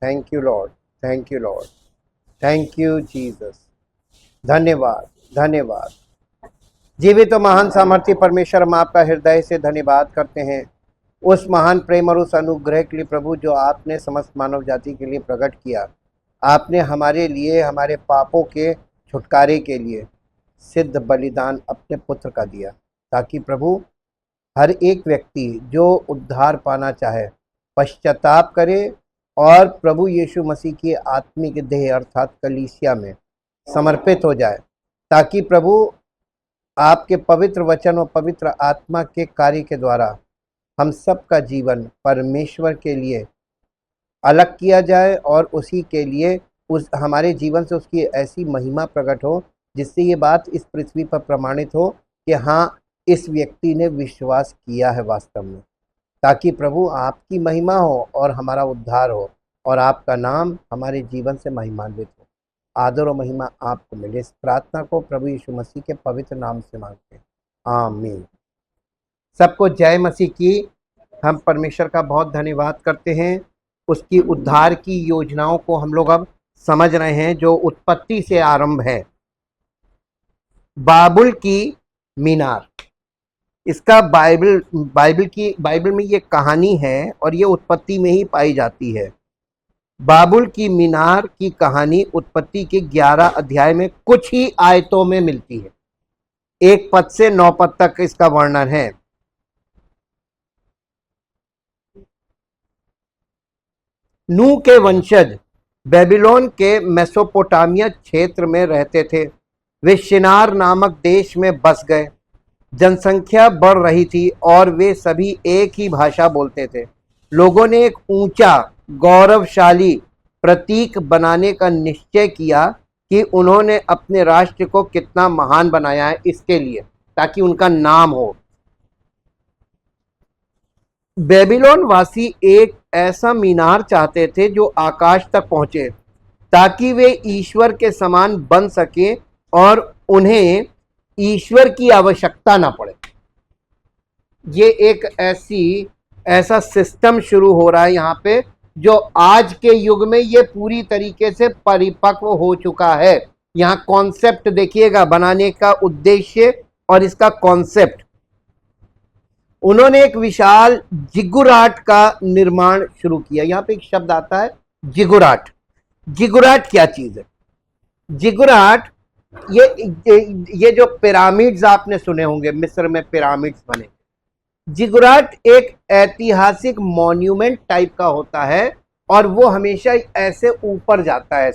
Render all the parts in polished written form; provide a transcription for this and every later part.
Thank you Lord, thank you Lord, thank you Jesus. धन्यवाद, धन्यवाद। जीवित और महान सामर्थ्य परमेश्वर, हम आपका हृदय से धन्यवाद करते हैं उस महान प्रेम और उस अनुग्रह के लिए प्रभु जो आपने समस्त मानव जाति के लिए प्रकट किया। आपने हमारे लिए, हमारे पापों के छुटकारे के लिए सिद्ध बलिदान अपने पुत्र का दिया, ताकि प्रभु हर एक व्यक्ति जो उद्धार पाना चाहे पश्चाताप करे और प्रभु यीशु मसीह की आत्मिक देह अर्थात कलीसिया में समर्पित हो जाए, ताकि प्रभु आपके पवित्र वचन और पवित्र आत्मा के कार्य के द्वारा हम सब का जीवन परमेश्वर के लिए अलग किया जाए और उसी के लिए उस हमारे जीवन से उसकी ऐसी महिमा प्रकट हो जिससे ये बात इस पृथ्वी पर प्रमाणित हो कि हाँ, इस व्यक्ति ने विश्वास किया है वास्तव में, ताकि प्रभु आपकी महिमा हो और हमारा उद्धार हो और आपका नाम हमारे जीवन से महिमान्वित हो। आदर और महिमा आपको मिले। इस प्रार्थना को प्रभु यीशु मसीह के पवित्र नाम से मांगते हैं, आमीन। सबको जय मसीह की। हम परमेश्वर का बहुत धन्यवाद करते हैं। उसकी उद्धार की योजनाओं को हम लोग अब समझ रहे हैं जो उत्पत्ति से आरंभ है। बाबुल की मीनार, इसका बाइबल में ये कहानी है और ये उत्पत्ति में ही पाई जाती है। बाबुल की मीनार की कहानी उत्पत्ति के 11 अध्याय में कुछ ही आयतों में मिलती है। 1 पद से 9 पद तक इसका वर्णन है। नूह के वंशज बेबीलोन के मेसोपोटामिया क्षेत्र में रहते थे। वे शिनार नामक देश में बस गए। जनसंख्या बढ़ रही थी और वे सभी एक ही भाषा बोलते थे। लोगों ने एक ऊंचा गौरवशाली प्रतीक बनाने का निश्चय किया कि उन्होंने अपने राष्ट्र को कितना महान बनाया है इसके लिए, ताकि उनका नाम हो। बेबीलोन वासी एक ऐसा मीनार चाहते थे जो आकाश तक पहुंचे, ताकि वे ईश्वर के समान बन सके और उन्हें ईश्वर की आवश्यकता ना पड़े। ये एक ऐसा सिस्टम शुरू हो रहा है यहाँ पे जो आज के युग में ये पूरी तरीके से परिपक्व हो चुका है। यहाँ कॉन्सेप्ट देखिएगा, बनाने का उद्देश्य और इसका कॉन्सेप्ट। उन्होंने एक विशाल जिगुराट का निर्माण शुरू किया। यहाँ पे एक शब्द आता है जिगुराट। जिगुराट क्या चीज है? जिगुराट ये जो पिरामिड्स आपने सुने होंगे, मिस्र में पिरामिड्स बने। जिगुराट एक ऐतिहासिक मॉन्यूमेंट टाइप का होता है और वो हमेशा ऐसे ऊपर जाता है,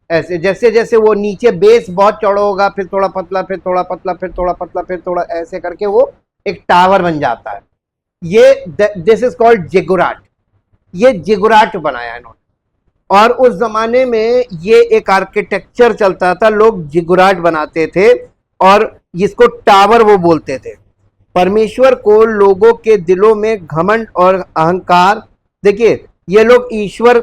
ऐसे जैसे जैसे वो नीचे बेस बहुत चौड़ा होगा, फिर थोड़ा पतला, फिर थोड़ा पतला, फिर थोड़ा पतला, फिर थोड़ा ऐसे करके वो एक टावर बन जाता है। ये दिस इज कॉल्ड जिगुराट। ये जिगुराट बनाया इन्होंने और उस जमाने में ये एक आर्किटेक्चर चलता था। लोग जिगुराट बनाते थे और जिसको टावर वो बोलते थे। परमेश्वर को लोगों के दिलों में घमंड और अहंकार, देखिए ये लोग ईश्वर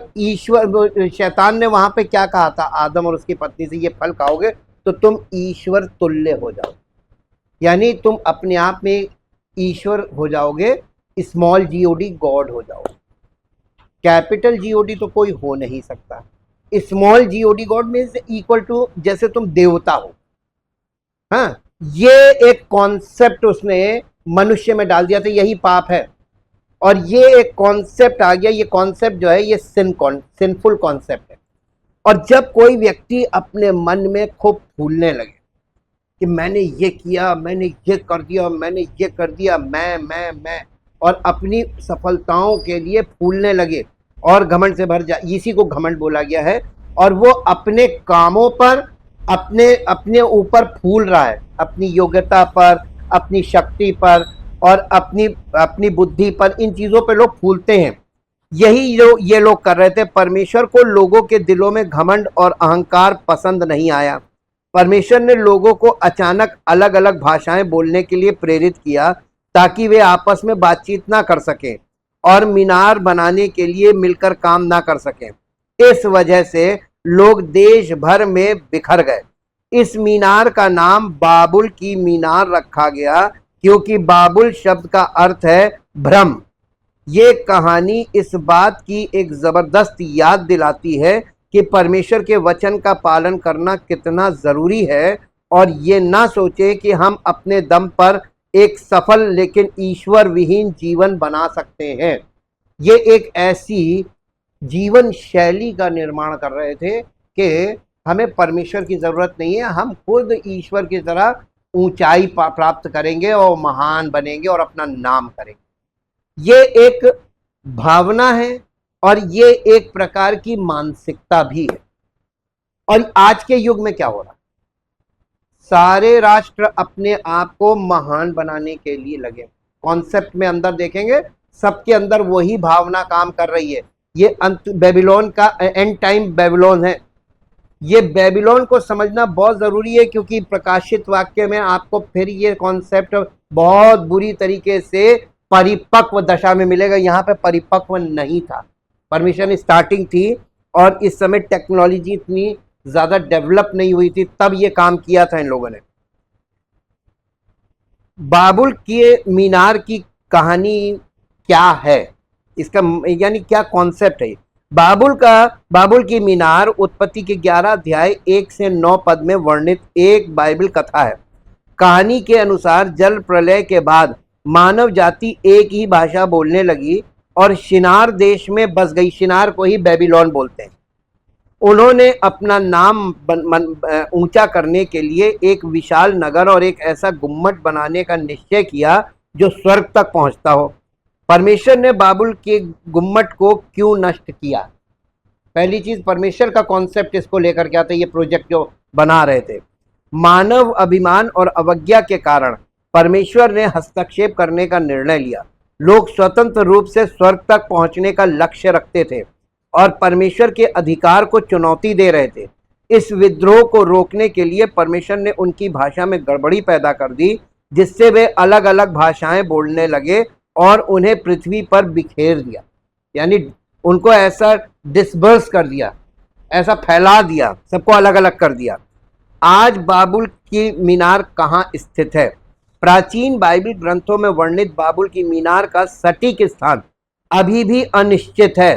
शैतान ने वहां पे क्या कहा था आदम और उसकी पत्नी से, ये फल खाओगे तो तुम ईश्वर तुल्य हो जाओ, यानी तुम अपने आप में ईश्वर हो जाओगे। स्मॉल जीओडी गॉड हो जाओगे। कैपिटल जीओडी तो कोई हो नहीं सकता। Small G O D God means equal to जैसे तुम देवता हो। हाँ, ये एक कॉन्सेप्ट उसने मनुष्य में डाल दिया था, यही पाप है। और ये एक कॉन्सेप्ट आ गया। ये कॉन्सेप्ट जो है ये सिंफुल कॉन्सेप्ट है। और जब कोई व्यक्ति अपने मन में खूब फूलने लगे कि मैंने ये किया, मैंने ये कर दिया, मैंने ये कर दिया, मैं और अपनी सफलताओं के लिए फूलने लगे और घमंड से भर जाए, इसी को घमंड बोला गया है। और वो अपने कामों पर अपने ऊपर फूल रहा है, अपनी योग्यता पर, अपनी शक्ति पर और अपनी बुद्धि पर। इन चीजों पे लोग फूलते हैं। यही जो ये लोग कर रहे थे। परमेश्वर को लोगों के दिलों में घमंड और अहंकार पसंद नहीं आया। परमेश्वर ने लोगों को अचानक अलग अलग भाषाएं बोलने के लिए प्रेरित किया, ताकि वे आपस में बातचीत ना कर सकें और मीनार बनाने के लिए मिलकर काम ना कर सकें। इस वजह से लोग देश भर में बिखर गए। इस मीनार का नाम बाबुल की मीनार रखा गया, क्योंकि बाबुल शब्द का अर्थ है भ्रम, ये कहानी इस बात की एक जबरदस्त याद दिलाती है कि परमेश्वर के वचन का पालन करना कितना जरूरी है, और ये ना सोचे कि हम अपने दम पर एक सफल लेकिन ईश्वर विहीन जीवन बना सकते हैं। ये एक ऐसी जीवन शैली का निर्माण कर रहे थे कि हमें परमेश्वर की जरूरत नहीं है, हम खुद ईश्वर की तरह ऊंचाई प्राप्त करेंगे और महान बनेंगे और अपना नाम करेंगे। ये एक भावना है और ये एक प्रकार की मानसिकता भी है। और आज के युग में क्या हो रहा है, सारे राष्ट्र अपने आप को महान बनाने के लिए लगे। कॉन्सेप्ट में अंदर देखेंगे, सबके अंदर वही भावना काम कर रही है। ये अंत बेबीलोन का एंड टाइम बेबीलोन है। ये बेबीलोन को समझना बहुत जरूरी है, क्योंकि प्रकाशित वाक्य में आपको फिर ये कॉन्सेप्ट बहुत बुरी तरीके से परिपक्व दशा में मिलेगा। यहाँ पे परिपक्व नहीं था, परमिशन स्टार्टिंग थी और इस समय टेक्नोलॉजी इतनी ज्यादा डेवलप नहीं हुई थी, तब ये काम किया था इन लोगों ने। बाबुल के मीनार की कहानी क्या है, इसका यानी क्या कॉन्सेप्ट है। बाबुल की मीनार उत्पत्ति के 11 अध्याय 1 से 9 पद में वर्णित एक बाइबल कथा है। कहानी के अनुसार जल प्रलय के बाद मानव जाति एक ही भाषा बोलने लगी और शिनार देश में बस गई। शिनार को ही बेबीलोन बोलते हैं। उन्होंने अपना नाम ऊंचा करने के लिए एक विशाल नगर और एक ऐसा गुम्मट बनाने का निश्चय किया जो स्वर्ग तक पहुंचता हो। परमेश्वर ने बाबुल के गुम्मट को क्यों नष्ट किया? पहली चीज, परमेश्वर का कॉन्सेप्ट इसको लेकर क्या था, ये प्रोजेक्ट जो बना रहे थे। मानव अभिमान और अवज्ञा के कारण परमेश्वर ने हस्तक्षेप करने का निर्णय लिया। लोग स्वतंत्र रूप से स्वर्ग तक पहुंचने का लक्ष्य रखते थे और परमेश्वर के अधिकार को चुनौती दे रहे थे। इस विद्रोह को रोकने के लिए परमेश्वर ने उनकी भाषा में गड़बड़ी पैदा कर दी, जिससे वे अलग अलग भाषाएं बोलने लगे और उन्हें पृथ्वी पर बिखेर दिया। यानी उनको ऐसा डिस्पर्स कर दिया, ऐसा फैला दिया, सबको अलग अलग कर दिया। आज बाबुल की मीनार कहाँ स्थित है? प्राचीन बाइबल ग्रंथों में वर्णित बाबुल की मीनार का सटीक स्थान अभी भी अनिश्चित है।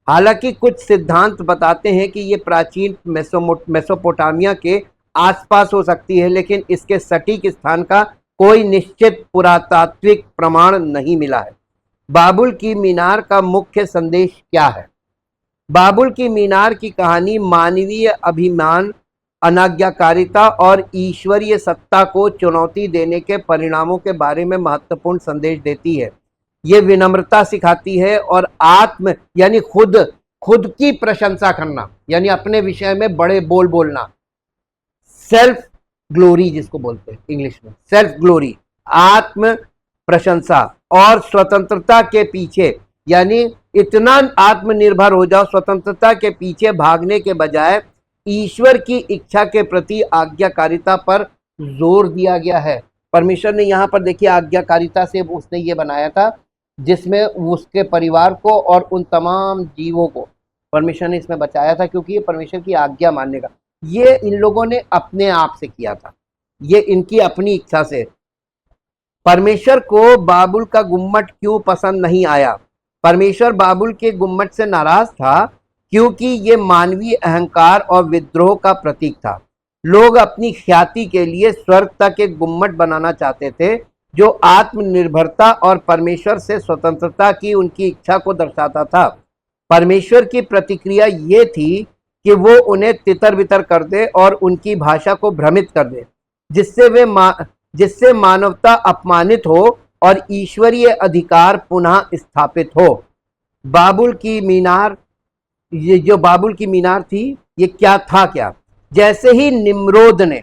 हालांकि कुछ सिद्धांत बताते हैं कि ये प्राचीन मेसोपोटामिया के आसपास हो सकती है, लेकिन इसके सटीक स्थान का कोई निश्चित पुरातात्विक प्रमाण नहीं मिला है। बाबुल की मीनार का मुख्य संदेश क्या है? बाबुल की मीनार की कहानी मानवीय अभिमान, अनाज्ञाकारिता और ईश्वरीय सत्ता को चुनौती देने के परिणामों के बारे में महत्वपूर्ण संदेश देती है। ये विनम्रता सिखाती है और आत्म यानी खुद की प्रशंसा करना, यानी अपने विषय में बड़े बोलना, सेल्फ ग्लोरी जिसको बोलते हैं इंग्लिश में, सेल्फ ग्लोरी, आत्म प्रशंसा और स्वतंत्रता के पीछे, यानी इतना आत्मनिर्भर हो जाओ, स्वतंत्रता के पीछे भागने के बजाय ईश्वर की इच्छा के प्रति आज्ञाकारिता पर जोर दिया गया है। परमेश्वर ने यहाँ पर देखिए आज्ञाकारिता से उसने ये बनाया था, जिसमें उसके परिवार को और उन तमाम जीवों को परमेश्वर ने इसमें बचाया था, क्योंकि ये परमेश्वर की आज्ञा मानने का, ये इन लोगों ने अपने आप से किया था, ये इनकी अपनी इच्छा से। परमेश्वर को बाबुल का गुम्मट क्यों पसंद नहीं आया? परमेश्वर बाबुल के गुम्मट से नाराज था क्योंकि ये मानवीय अहंकार और विद्रोह का प्रतीक था। लोग अपनी ख्याति के लिए स्वर्ग तक एक गुम्मट बनाना चाहते थे जो आत्मनिर्भरता और परमेश्वर से स्वतंत्रता की उनकी इच्छा को दर्शाता था। परमेश्वर की प्रतिक्रिया ये थी कि वो उन्हें तितर बितर कर दे और उनकी भाषा को भ्रमित कर दे, जिससे मानवता अपमानित हो और ईश्वरीय अधिकार पुनः स्थापित हो। बाबुल की मीनार, ये जो बाबुल की मीनार थी, ये क्या? जैसे ही निम्रोद ने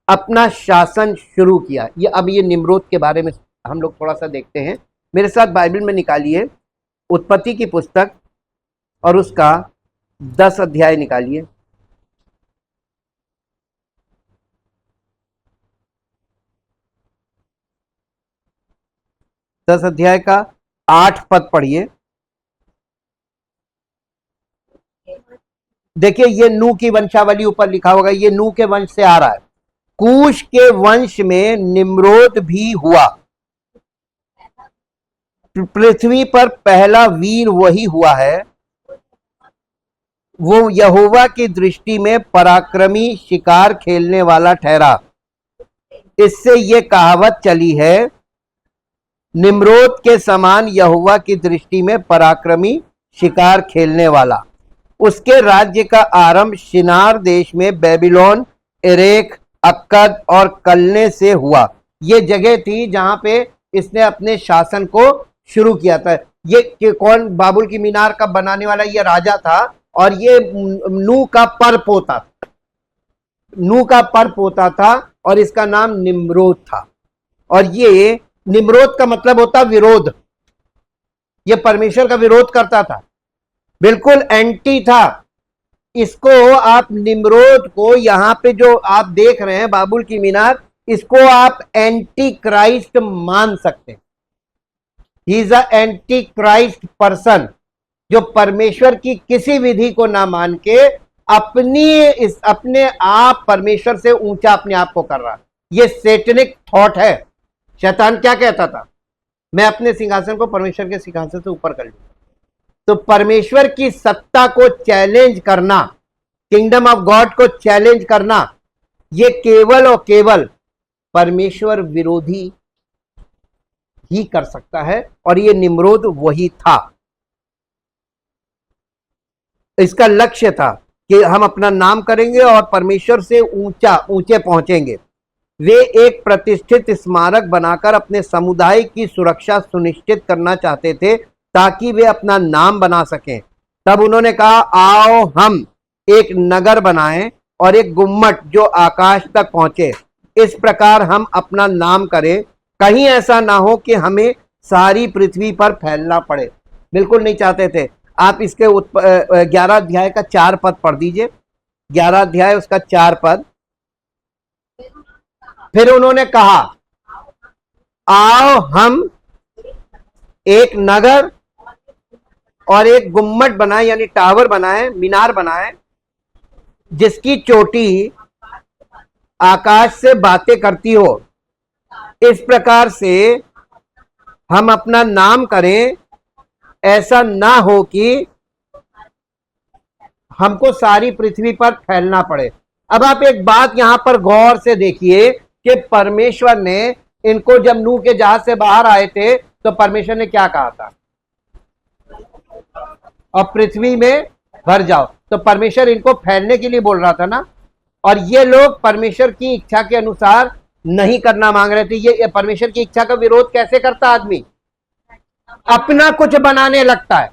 अपना शासन शुरू किया, ये अब ये निम्रोद के बारे में हम लोग थोड़ा सा देखते हैं। मेरे साथ बाइबल में निकालिए उत्पत्ति की पुस्तक और उसका 10 अध्याय निकालिए। दस अध्याय का 8 पद पढ़िए। देखिए ये नूह की वंशावली ऊपर लिखा होगा, ये नूह के वंश से आ रहा है। कूश के वंश में निम्रोद भी हुआ। पृथ्वी पर पहला वीर वही हुआ है, वो यहोवा की दृष्टि में पराक्रमी शिकार खेलने वाला ठहरा। इससे ये कहावत चली है, निम्रोद के समान यहोवा की दृष्टि में पराक्रमी शिकार खेलने वाला। उसके राज्य का आरंभ शिनार देश में बेबीलोन, एरेक, अक्कद और कलने से हुआ। ये जगह थी जहां पे इसने अपने शासन को शुरू किया था। ये कौन बाबुल की मीनार का बनाने वाला? ये राजा था और ये नू का पर पोता था। नू का पर पोता था और इसका नाम निम्रोद था। और ये निम्रोद का मतलब होता विरोध। ये परमेश्वर का विरोध करता था, बिल्कुल एंटी था। इसको आप निम्रोद को यहां पे जो आप देख रहे हैं बाबुल की मीनार, इसको आप एंटी क्राइस्ट मान सकते हैं। He is a anti Christ person, जो परमेश्वर की किसी विधि को ना मान के अपने आप परमेश्वर से ऊंचा अपने आप को कर रहा। ये सेटनिक थॉट है। शैतान क्या कहता था? मैं अपने सिंहासन को परमेश्वर के सिंहासन से ऊपर कर लूंगा। तो परमेश्वर की सत्ता को चैलेंज करना, किंगडम ऑफ गॉड को चैलेंज करना, ये केवल और केवल परमेश्वर विरोधी ही कर सकता है। और ये निम्रोद वही था। इसका लक्ष्य था कि हम अपना नाम करेंगे और परमेश्वर से ऊंचे पहुंचेंगे। वे एक प्रतिष्ठित स्मारक बनाकर अपने समुदाय की सुरक्षा सुनिश्चित करना चाहते थे ताकि वे अपना नाम बना सकें। तब उन्होंने कहा, आओ हम एक नगर बनाएं और एक गुम्मट जो आकाश तक पहुंचे। इस प्रकार हम अपना नाम करें, कहीं ऐसा ना हो कि हमें सारी पृथ्वी पर फैलना पड़े। बिल्कुल नहीं चाहते थे। आप इसके 11 अध्याय का 4 पद पढ़ दीजिए। 11 अध्याय उसका 4 पद। फिर उन्होंने कहा, आओ हम एक नगर और एक गुम्मट बनाए, यानी टावर बनाए, मीनार बनाए, जिसकी चोटी आकाश से बातें करती हो। इस प्रकार से हम अपना नाम करें, ऐसा ना हो कि हमको सारी पृथ्वी पर फैलना पड़े। अब आप एक बात यहां पर गौर से देखिए कि परमेश्वर ने इनको, जब नूह के जहाज से बाहर आए थे, तो परमेश्वर ने क्या कहा था? और पृथ्वी में भर जाओ। तो परमेश्वर इनको फैलने के लिए बोल रहा था ना। और ये लोग परमेश्वर की इच्छा के अनुसार नहीं करना मांग रहे थे। ये परमेश्वर की इच्छा का विरोध कैसे करता आदमी? अपना कुछ बनाने लगता है।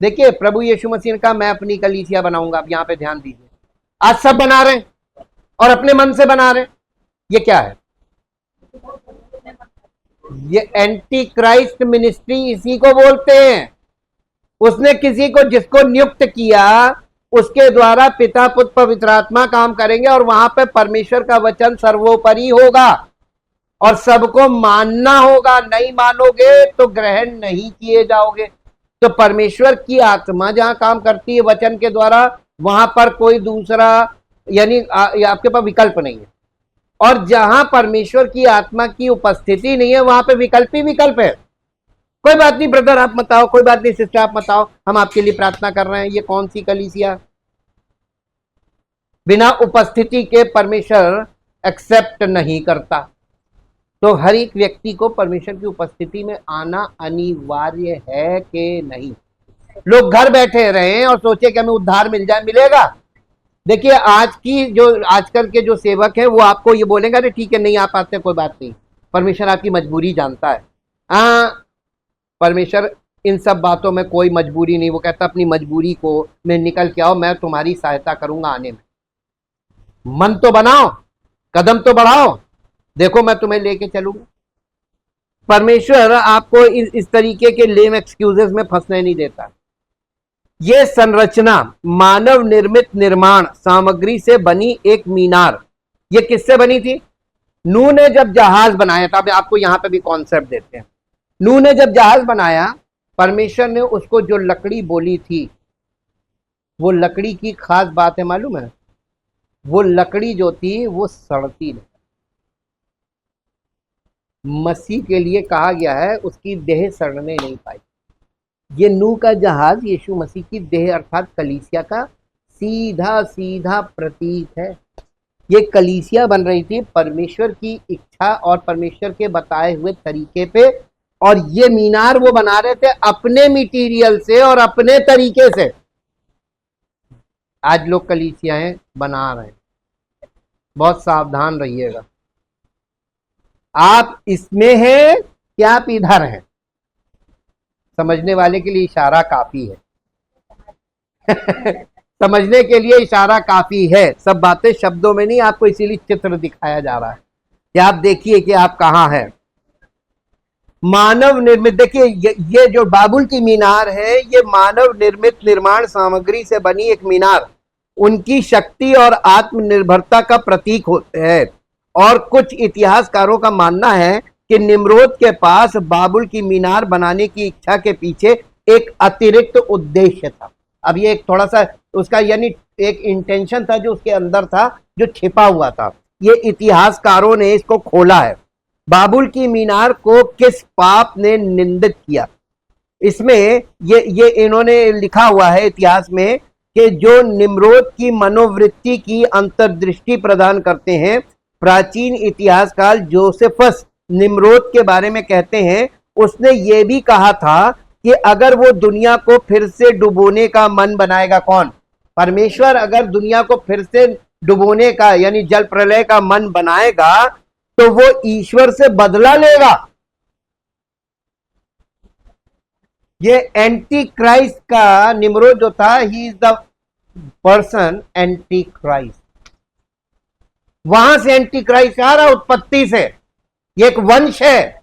देखिए, प्रभु यीशु मसीह ने कहा, मैं अपनी कलीसिया बनाऊंगा। अब यहां पे ध्यान दीजिए, आज सब बना रहे हैं और अपने मन से बना रहे हैं। ये क्या है? ये एंटी क्राइस्ट मिनिस्ट्री इसी को बोलते हैं। उसने किसी को, जिसको नियुक्त किया, उसके द्वारा पिता पुत्र पवित्र आत्मा काम करेंगे और वहां पे परमेश्वर का वचन सर्वोपरि होगा और सबको मानना होगा। नहीं मानोगे तो ग्रहण नहीं किए जाओगे। तो परमेश्वर की आत्मा जहां काम करती है वचन के द्वारा, वहां पर कोई दूसरा, यानी आपके पास विकल्प नहीं है। और जहां परमेश्वर की आत्मा की उपस्थिति नहीं है, वहां पे विकल्प ही विकल्प है। कोई बात नहीं ब्रदर, आप बताओ, कोई बात नहीं सिस्टर, आप बताओ, हम आपके लिए प्रार्थना कर रहे हैं। ये कौन सी कलीसिया? बिना उपस्थिति के परमेश्वर एक्सेप्ट नहीं करता। तो हर एक व्यक्ति को परमेश्वर की उपस्थिति में आना अनिवार्य है कि नहीं? लोग घर बैठे रहे और सोचे कि हमें उद्धार मिल जाए। मिलेगा? देखिए, आजकल के जो सेवक हैं वो आपको ये बोलेंगे, अरे ठीक है, नहीं आ पाते, कोई बात नहीं, परमेश्वर आपकी मजबूरी जानता है। परमेश्वर इन सब बातों में कोई मजबूरी नहीं। वो कहता अपनी मजबूरी को में निकल के आओ, मैं तुम्हारी सहायता करूंगा आने में। मन तो बनाओ, कदम तो बढ़ाओ, देखो मैं तुम्हें लेके चलूंगा। परमेश्वर आपको इस तरीके के लेम एक्सक्यूजेस में फंसने नहीं देता। यह संरचना मानव निर्मित निर्माण सामग्री से बनी एक मीनार। यह किससे बनी थी? नूह ने जब जहाज बनाया था। आपको यहां पे भी कॉन्सेप्ट देते हैं। नूह ने जब जहाज बनाया, परमेश्वर ने उसको जो लकड़ी बोली थी, वो लकड़ी की खास बात है मालूम है? वो लकड़ी जो थी वो सड़ती नहीं। मसीह के लिए कहा गया है उसकी देह सड़ने नहीं पाई। ये नूह का जहाज यीशु मसीह की देह अर्थात कलीसिया का सीधा सीधा प्रतीक है। ये कलीसिया बन रही थी परमेश्वर की इच्छा और परमेश्वर के बताए हुए तरीके पे, और ये मीनार वो बना रहे थे अपने मटेरियल से और अपने तरीके से। आज लोग कलीसियाएं बना रहे हैं, बहुत सावधान रहिएगा। आप इसमें हैं कि आप इधर हैं, समझने वाले के लिए इशारा काफी है। समझने के लिए इशारा काफी है, सब बातें शब्दों में नहीं, आपको इसीलिए चित्र दिखाया जा रहा है कि आप देखिए कि आप कहां हैं। मानव निर्मित, देखिए ये जो बाबुल की मीनार है ये मानव निर्मित निर्माण सामग्री से बनी एक मीनार उनकी शक्ति और आत्मनिर्भरता का प्रतीक होते हैं। और कुछ इतिहासकारों का मानना है कि निम्रोद के पास बाबुल की मीनार बनाने की इच्छा के पीछे एक अतिरिक्त उद्देश्य था। अब ये एक थोड़ा सा उसका यानी एक इंटेंशन था जो उसके अंदर था, जो छिपा हुआ था। ये इतिहासकारों ने इसको खोला है। बाबुल की मीनार को किस पाप ने निंदित किया, इसमें ये इन्होंने लिखा हुआ है इतिहास में कि जो निम्रोद की मनोवृत्ति की अंतर्दृष्टि प्रदान करते हैं। प्राचीन इतिहासकार जोसेफस निम्रोद के बारे में कहते हैं, उसने ये भी कहा था कि अगर वो दुनिया को फिर से डुबोने का मन बनाएगा, कौन? परमेश्वर अगर दुनिया को फिर से डुबोने का यानी जल प्रलय का मन बनाएगा तो वो ईश्वर से बदला लेगा। ये एंटी क्राइस्ट का निम्रोद जो था, he is the person anti Christ. वहां से एंटी क्राइस्ट आ रहा, उत्पत्ति से। ये एक वंश है,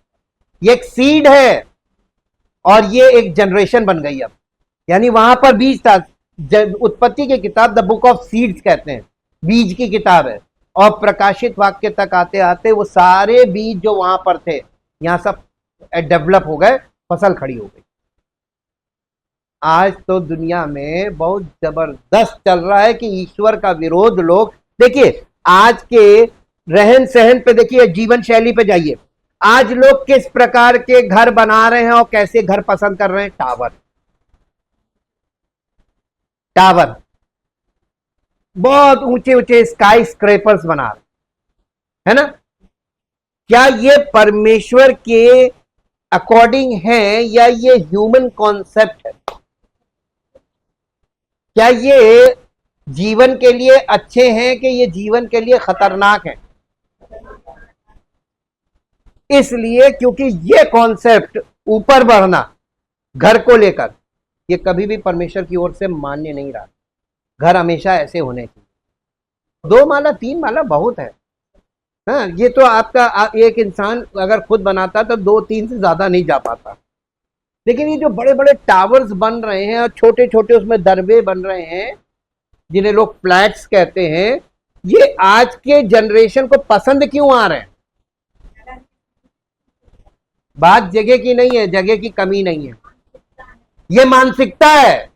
ये एक सीड है और ये एक जनरेशन बन गई अब। यानी वहां पर बीज था। उत्पत्ति की किताब द बुक ऑफ सीड्स कहते हैं, बीज की किताब है। और प्रकाशित वाक्य तक आते आते वो सारे बीज जो वहां पर थे यहां सब डेवलप हो गए, फसल खड़ी हो गई। आज तो दुनिया में बहुत जबरदस्त चल रहा है कि ईश्वर का विरोध लोग, देखिए आज के रहन सहन पे देखिए, जीवन शैली पे जाइए, आज लोग किस प्रकार के घर बना रहे हैं और कैसे घर पसंद कर रहे हैं। टावर, टावर, बहुत ऊंचे ऊंचे स्काई स्क्रेपर्स बना रहे, है ना? क्या ये परमेश्वर के अकॉर्डिंग है या ये ह्यूमन कॉन्सेप्ट है? क्या ये जीवन के लिए अच्छे हैं कि ये जीवन के लिए खतरनाक है? इसलिए क्योंकि ये कॉन्सेप्ट ऊपर बढ़ना घर को लेकर, ये कभी भी परमेश्वर की ओर से मान्य नहीं रहा। घर हमेशा ऐसे होने चाहिए। 2 माला 3 माला बहुत है। हाँ, ये तो आपका एक इंसान अगर खुद बनाता तो 2-3 से ज्यादा नहीं जा पाता। लेकिन ये जो बड़े बड़े टावर्स बन रहे हैं और छोटे छोटे उसमें दरबे बन रहे हैं जिन्हें लोग फ्लैट्स कहते हैं, ये आज के जनरेशन को पसंद क्यों आ रहे हैं? बात जगह की नहीं है, जगह की कमी नहीं है, ये मानसिकता है,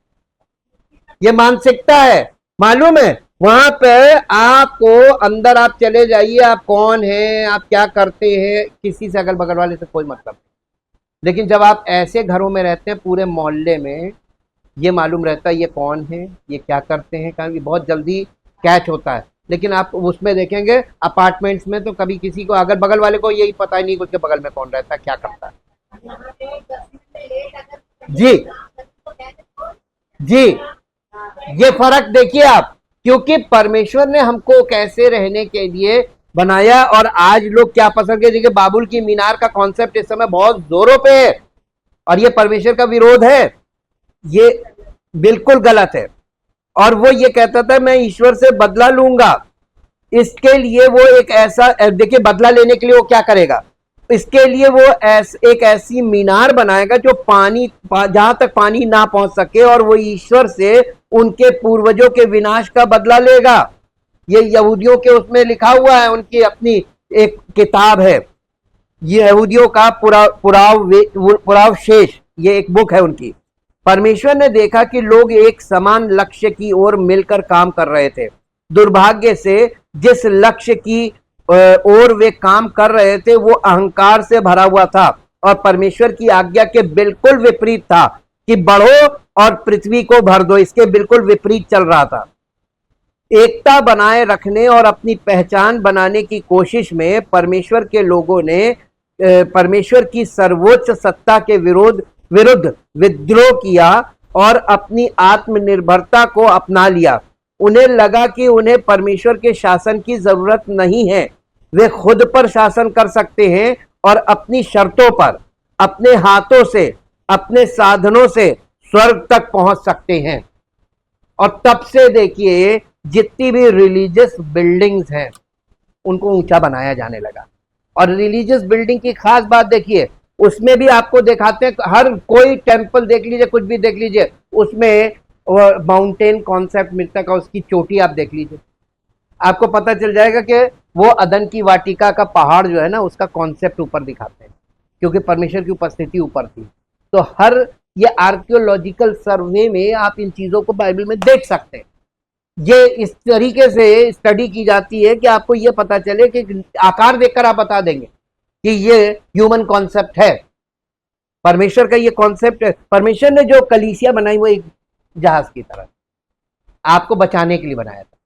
ये मानसिकता है। मालूम है, वहां पे आपको अंदर आप चले जाइए, आप कौन हैं, आप क्या करते हैं, किसी से अगल बगल वाले से कोई मतलब नहीं। लेकिन जब आप ऐसे घरों में रहते हैं, पूरे मोहल्ले में ये मालूम रहता है ये कौन है, ये क्या करते हैं, कारण ये बहुत जल्दी कैच होता है। लेकिन आप उसमें देखेंगे अपार्टमेंट्स में तो कभी किसी को अगल बगल वाले को यही पता ही नहीं कि उसके बगल में कौन रहता है, क्या करता है। जी जी, ये फर्क देखिए आप, क्योंकि परमेश्वर ने हमको कैसे रहने के लिए बनाया और आज लोग क्या पसंद करते। देखिए बाबुल की मीनार का कॉन्सेप्ट इस समय बहुत जोरों पे है और ये परमेश्वर का विरोध है, ये बिल्कुल गलत है। और वो ये कहता था मैं ईश्वर से बदला लूंगा। इसके लिए वो एक ऐसा, देखिए बदला लेने के लिए वो क्या करेगा, इसके लिए वो एक ऐसी मीनार बनाएगा जो पानी, जहां तक पानी ना पहुंच सके, और वो ईश्वर से उनके पूर्वजों के विनाश का बदला लेगा। ये यहूदियों के उसमें लिखा हुआ है, उनकी अपनी एक किताब है, ये यहूदियों का पुराव शेष, ये एक बुक है उनकी। परमेश्वर ने देखा कि लोग एक समान लक्ष्य की ओर मिलकर काम कर रहे थे। दुर्भाग्य से जिस लक्ष्य की और वे काम कर रहे थे वो अहंकार से भरा हुआ था और परमेश्वर की आज्ञा के बिल्कुल विपरीत था कि बढ़ो और पृथ्वी को भर दो। इसके बिल्कुल विपरीत चल रहा था। एकता बनाए रखने और अपनी पहचान बनाने की कोशिश में परमेश्वर के लोगों ने परमेश्वर की सर्वोच्च सत्ता के विरुद्ध विद्रोह किया और अपनी आत्मनिर्भरता को अपना लिया। उन्हें लगा कि उन्हें परमेश्वर के शासन की जरूरत नहीं है, वे खुद पर शासन कर सकते हैं और अपनी शर्तों पर अपने हाथों से अपने साधनों से स्वर्ग तक पहुंच सकते हैं। और तब से देखिए जितनी भी रिलीजियस बिल्डिंग्स हैं उनको ऊंचा बनाया जाने लगा। और रिलीजियस बिल्डिंग की खास बात देखिए, उसमें भी आपको दिखाते हैं, हर कोई टेंपल देख लीजिए, कुछ भी देख लीजिए, उसमें माउंटेन कॉन्सेप्ट मिलता है। उसकी चोटी आप देख लीजिए, आपको पता चल जाएगा कि वो अदन की वाटिका का पहाड़ जो है ना, उसका कॉन्सेप्ट ऊपर दिखाते हैं, क्योंकि परमेश्वर की उपस्थिति ऊपर थी। तो हर ये आर्कियोलॉजिकल सर्वे में आप इन चीजों को बाइबल में देख सकते हैं। ये इस तरीके से स्टडी की जाती है कि आपको ये पता चले कि आकार देखकर आप बता देंगे कि ये ह्यूमन कॉन्सेप्ट है, परमेश्वर का ये कॉन्सेप्ट है। परमेश्वर ने जो कलीसिया बनाई वो एक जहाज की तरह आपको बचाने के लिए बनाया था।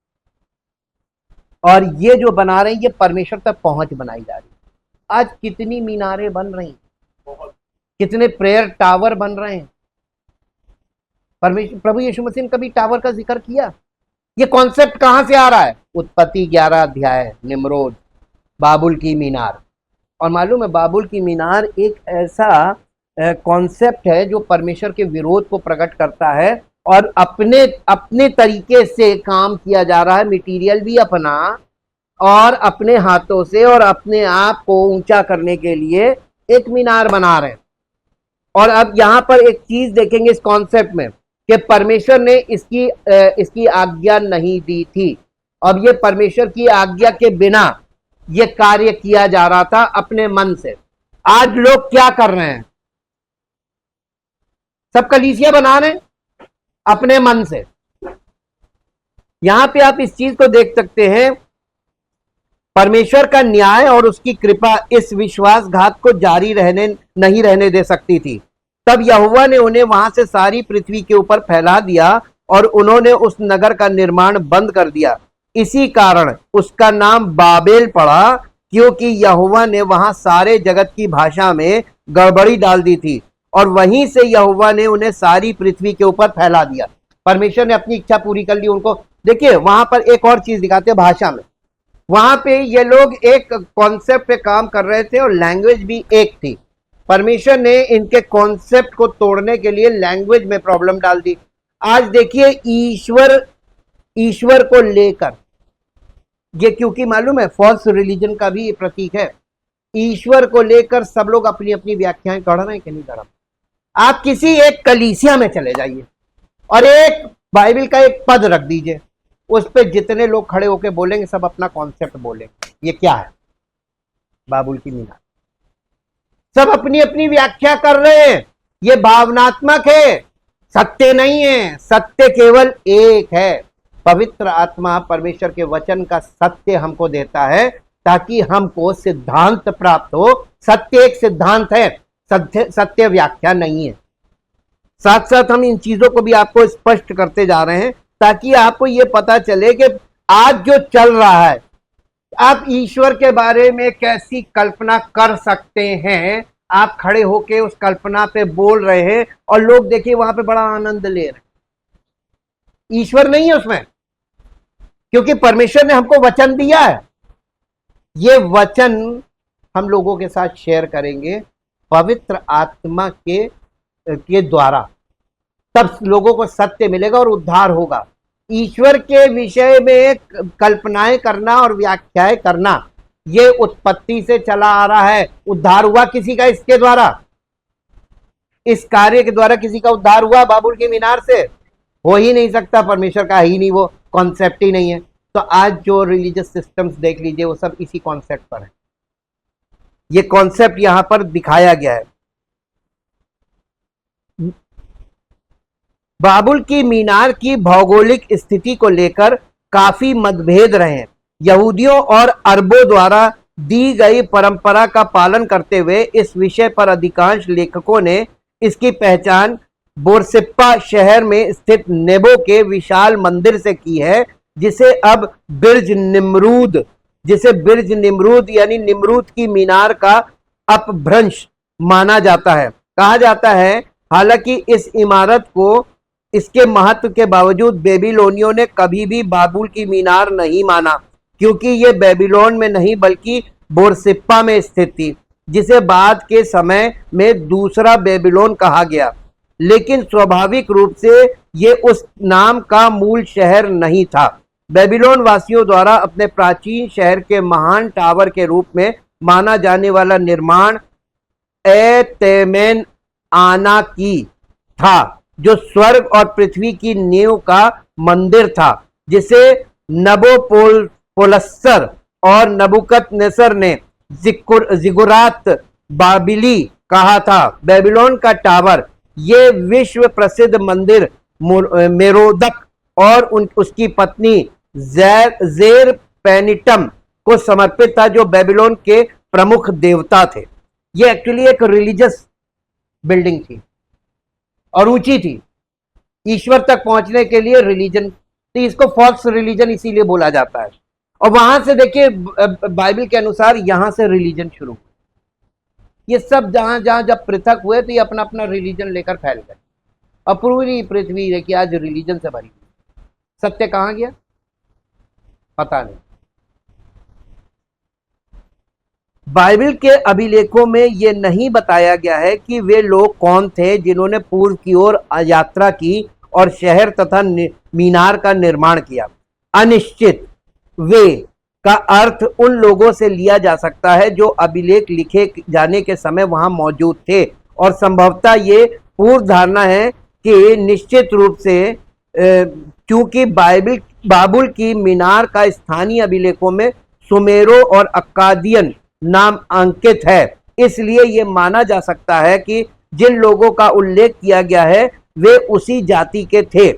और ये जो बना रहे हैं ये परमेश्वर तक पहुंच बनाई जा रही है। आज कितनी मीनारें बन रही हैं, कितने प्रेयर टावर बन रहे हैं। परमेश्वर प्रभु यीशु मसीह ने कभी टावर का जिक्र किया? ये कॉन्सेप्ट कहां से आ रहा है? उत्पत्ति 11 अध्याय, निम्रोद, बाबुल की मीनार। और मालूम है बाबुल की मीनार एक ऐसा कॉन्सेप्ट है जो परमेश्वर के विरोध को प्रकट करता है और अपने अपने तरीके से काम किया जा रहा है, मटेरियल भी अपना और अपने हाथों से, और अपने आप को ऊंचा करने के लिए एक मीनार बना रहे हैं। और अब यहां पर एक चीज देखेंगे इस कॉन्सेप्ट में कि परमेश्वर ने इसकी आज्ञा नहीं दी थी। अब ये परमेश्वर की आज्ञा के बिना ये कार्य किया जा रहा था अपने मन से। आज लोग क्या कर रहे हैं? सब कलीसिया बना रहे हैं अपने मन से। यहां पे आप इस चीज को देख सकते हैं, परमेश्वर का न्याय और उसकी कृपा इस विश्वासघात को जारी नहीं रहने दे सकती थी। तब यहोवा ने उन्हें वहां से सारी पृथ्वी के ऊपर फैला दिया और उन्होंने उस नगर का निर्माण बंद कर दिया। इसी कारण उसका नाम बाबेल पड़ा, क्योंकि यहोवा ने वहां सारे जगत की भाषा में गड़बड़ी डाल दी थी और वहीं से यहोवा ने उन्हें सारी पृथ्वी के ऊपर फैला दिया। परमेश्वर ने अपनी इच्छा पूरी कर ली उनको। देखिए वहां पर एक और चीज दिखाते हैं भाषा में। वहां पे ये लोग एक कॉन्सेप्ट पे काम कर रहे थे और लैंग्वेज भी एक थी। परमेश्वर ने इनके कॉन्सेप्ट को तोड़ने के लिए लैंग्वेज में प्रॉब्लम डाल दी। आज देखिए ईश्वर को लेकर ये, क्योंकि मालूम है फॉल्स रिलीजन का भी प्रतीक है, ईश्वर को लेकर सब लोग अपनी अपनी व्याख्याएं कर रहे हैं कि नहीं कर रहे। आप किसी एक कलीसिया में चले जाइए और एक बाइबल का एक पद रख दीजिए, उस पे जितने लोग खड़े होकर बोलेंगे सब अपना कॉन्सेप्ट बोलेंगे। ये क्या है? बाबुल की मीनार। सब अपनी अपनी व्याख्या कर रहे हैं। ये भावनात्मक है, सत्य नहीं है। सत्य केवल एक है। पवित्र आत्मा परमेश्वर के वचन का सत्य हमको देता है ताकि हमको सिद्धांत प्राप्त हो। सत्य एक सिद्धांत है, सत्य व्याख्या नहीं है। साथ साथ हम इन चीजों को भी आपको स्पष्ट करते जा रहे हैं ताकि आपको ये पता चले कि आज जो चल रहा है, आप ईश्वर के बारे में कैसी कल्पना कर सकते हैं। आप खड़े होके उस कल्पना पे बोल रहे हैं और लोग देखिए वहां पे बड़ा आनंद ले रहे हैं। ईश्वर नहीं है उसमें, क्योंकि परमेश्वर ने हमको वचन दिया है। ये वचन हम लोगों के साथ शेयर करेंगे पवित्र आत्मा के द्वारा, तब लोगों को सत्य मिलेगा और उद्धार होगा। ईश्वर के विषय में कल्पनाएं करना और व्याख्याएं करना ये उत्पत्ति से चला आ रहा है। उद्धार हुआ किसी का इसके द्वारा, इस कार्य के द्वारा किसी का उद्धार हुआ बाबुल की मीनार से? हो ही नहीं सकता, परमेश्वर का ही नहीं, वो कॉन्सेप्ट ही नहीं है। तो आज जो रिलीजियस सिस्टम्स देख लीजिए वो सब इसी कॉन्सेप्ट पर है। ये कॉन्सेप्ट यहां पर दिखाया गया है। बाबुल की मीनार की भौगोलिक स्थिति को लेकर काफी मतभेद रहे हैं। यहूदियों और अरबों द्वारा दी गई परंपरा का पालन करते हुए इस विषय पर अधिकांश लेखकों ने इसकी पहचान बोरसिप्पा शहर में स्थित नेबो के विशाल मंदिर से की है, जिसे अब बिर्ज निमरूद यानी निमरूद की मीनार का अपभ्रंश माना जाता है। कहा जाता है हालांकि इस इमारत को इसके महत्व के बावजूद बेबीलोनियों ने कभी भी बाबुल की मीनार नहीं माना, क्योंकि यह बेबीलोन में नहीं बल्कि बोरसिप्पा में स्थित थी, जिसे बाद के समय में दूसरा बेबीलोन कहा गया। लेकिन स्वाभाविक रूप से यह उस नाम का मूल शहर नहीं था। बेबीलोन वासियों द्वारा अपने प्राचीन शहर के महान टावर के रूप में माना जाने वाला निर्माण एतेमेन आना की था, जो स्वर्ग और पृथ्वी की नींव का मंदिर था, जिसे नबोपोलस्सर और नबुकदनेस्सर ने जिगुरात बाबिली कहा था। बेबीलोन का टावर ये विश्व प्रसिद्ध मंदिर मेरोदक और उसकी पत्नी जेर पेनिटम को समर्पित था, जो बेबीलोन के प्रमुख देवता थे। ये एक्चुअली एक रिलीजियस बिल्डिंग थी और ऊंची थी, ईश्वर तक पहुंचने के लिए रिलीजन, तो इसको फॉल्स रिलीजन इसीलिए बोला जाता है। और वहां से देखिए बाइबल के अनुसार यहां से रिलीजन शुरू हुआ। ये सब जहां जहां जब पृथक हुए तो ये अपना अपना रिलीजन लेकर फैल गए और पूरी पृथ्वी देखिए आज रिलीजन से भरी। सत्य कहां गया पता नहीं। बाइबल के अभिलेखों में यह नहीं बताया गया है कि वे लोग कौन थे जिन्होंने पूर्व की ओर यात्रा की और शहर तथा मीनार का निर्माण किया। अनिश्चित वे का अर्थ उन लोगों से लिया जा सकता है जो अभिलेख लिखे जाने के समय वहां मौजूद थे, और संभवतः ये पूर्व धारणा है कि निश्चित रूप से क्योंकि बाबुल की मीनार का स्थानीय अभिलेखों में सुमेरो और अक्कादियन नाम अंकित है, इसलिए यह माना जा सकता है कि जिन लोगों का उल्लेख किया गया है वे उसी जाति के थे।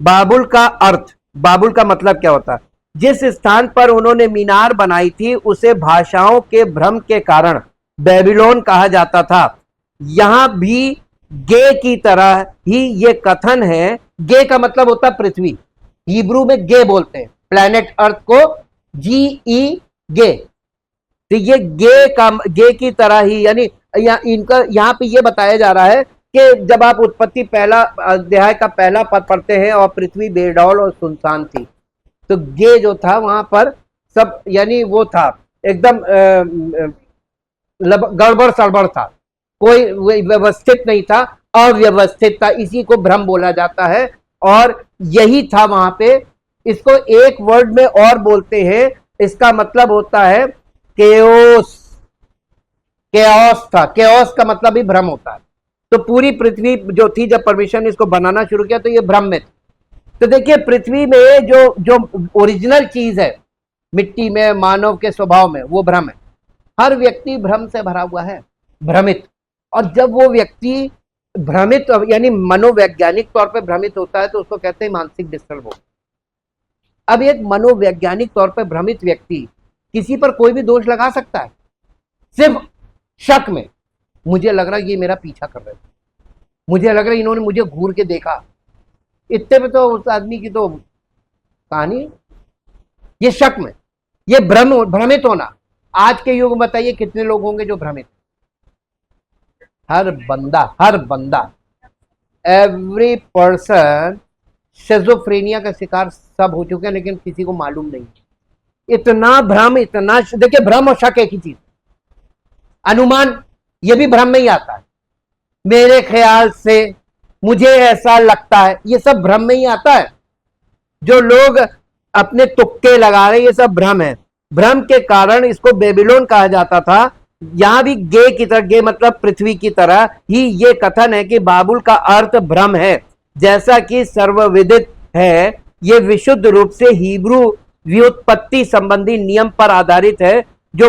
बाबुल का अर्थ, बाबुल का मतलब क्या होता है? जिस स्थान पर उन्होंने मीनार बनाई थी उसे भाषाओं के भ्रम के कारण बेबीलोन कहा जाता था। यहां भी गे की तरह ही ये कथन है। गे का मतलब होता है पृथ्वी, हिब्रू में गे बोलते हैं प्लैनेट अर्थ को, GE गे। तो ये गे की तरह ही, यानी इनका यहां पे ये बताया जा रहा है कि जब आप उत्पत्ति पहला अध्याय का पहला पद पढ़ते हैं और पृथ्वी बेडौल और सुनसान थी, तो गे जो था वहां पर सब, यानी वो था एकदम गड़बड़ सड़बड़ था, कोई व्यवस्थित नहीं था, अव्यवस्थित था। इसी को भ्रम बोला जाता है और यही था वहां पे। इसको एक वर्ड में और बोलते हैं, इसका मतलब होता है केओस। केओस था, केओस का मतलब ही भ्रम होता है। तो पूरी पृथ्वी जो थी जब परमेश्वर ने इसको बनाना शुरू किया तो ये भ्रम में थी। तो देखिए पृथ्वी में जो ओरिजिनल चीज है मिट्टी में, मानव के स्वभाव में, वो भ्रम है। हर व्यक्ति भ्रम से भरा हुआ है, भ्रमित। और जब वो व्यक्ति भ्रमित यानी मनोवैज्ञानिक तौर पे भ्रमित होता है तो उसको कहते हैं मानसिक डिस्टर्ब हो। अब एक मनोवैज्ञानिक तौर पे भ्रमित व्यक्ति किसी पर कोई भी दोष लगा सकता है सिर्फ शक में। मुझे लग रहा है ये मेरा पीछा कर रहे थे, मुझे लग रहा है इन्होंने मुझे घूर के देखा, इतने में तो उस आदमी की तो कहानी। ये शक में, ये भ्रमित होना। आज के युग में बताइए कितने लोग होंगे जो भ्रमित? हर बंदा एवरी पर्सन शिज़ोफ्रेनिया का शिकार सब हो चुके हैं, लेकिन किसी को मालूम नहीं। इतना भ्रम, इतना, देखिए भ्रम और शक एक ही चीज। अनुमान ये भी भ्रम में ही आता है। मेरे ख्याल से, मुझे ऐसा लगता है, ये सब भ्रम में ही आता है। जो लोग अपने तुक्के लगा रहे हैं ये सब भ्रम है। भ्रम के कारण इसको बेबीलोन कहा जाता था। यहां भी गे की तरह, गे मतलब पृथ्वी की तरह ही ये कथन है कि बाबुल का अर्थ भ्रम है। जैसा कि सर्वविदित है, ये विशुद्ध रूप से हिब्रू व्युत्पत्ति संबंधी नियम पर आधारित है, जो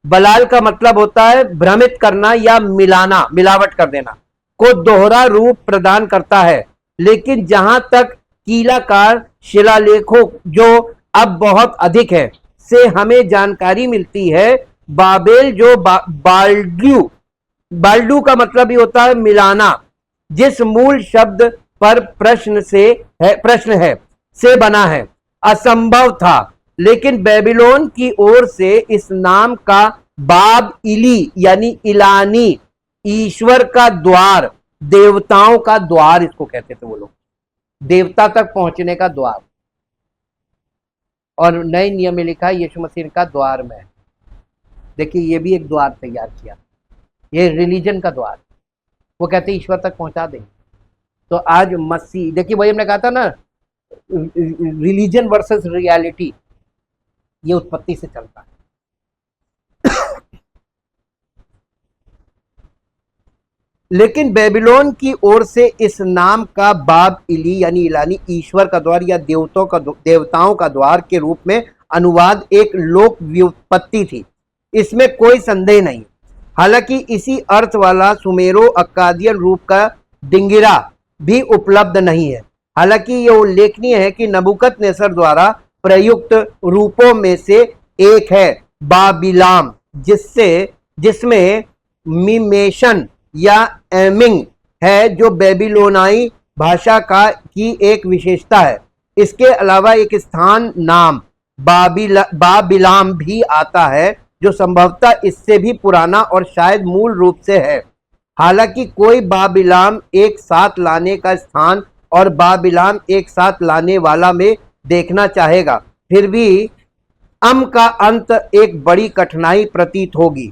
बलाल का मतलब होता है भ्रमित करना या मिलाना, मिलावट कर देना, को दोहरा रूप प्रदान करता है। लेकिन जहां तक कीलाकार शिलालेखों जो अब बहुत अधिक है से हमें जानकारी मिलती है। बाबेल जो बाल्डू बाल्डू का मतलब ही होता है मिलाना, जिस मूल शब्द पर प्रश्न है से बना है, असंभव था। लेकिन बेबीलोन की ओर से इस नाम का बाब इली यानी इलानी, ईश्वर का द्वार, देवताओं का द्वार इसको कहते थे वो लोग, देवता तक पहुंचने का द्वार। और नए नियम में लिखा है यीशु मसीह का द्वार में। देखिए ये भी एक द्वार तैयार किया, ये रिलीजन का द्वार, वो कहते ईश्वर तक पहुंचा देंगे। तो आज मसीह, देखिए वही हमने कहा था ना, रिलीजन वर्सेस रियलिटी, ये उत्पत्ति से चलता है। लेकिन बेबीलोन की ओर से इस नाम का बाब इली यानी इलानी, ईश्वर का द्वार या देवताओं का द्वार के रूप में अनुवाद एक लोक व्युत्पत्ति थी, इसमें कोई संदेह नहीं। हालांकि इसी अर्थ वाला सुमेरो अक्कादियन रूप का डिंगिरा भी उपलब्ध नहीं है। हालांकि यह उल्लेखनीय है कि नबूकदनेस्सर द्वारा प्रयुक्त रूपों में से एक है बाबिलाम, जिसमें मिमेशन या एमिंग है, जो बेबीलोनाई भाषा की एक विशेषता है। इसके अलावा एक स्थान नाम बाबिलाम भी आता है, जो संभवतः इससे भी पुराना और शायद मूल रूप से है। हालांकि कोई बाबिलाम एक साथ लाने का स्थान और बाबिलाम एक साथ लाने वाला में देखना चाहेगा, फिर भी का अंत एक बड़ी कठिनाई प्रतीत होगी।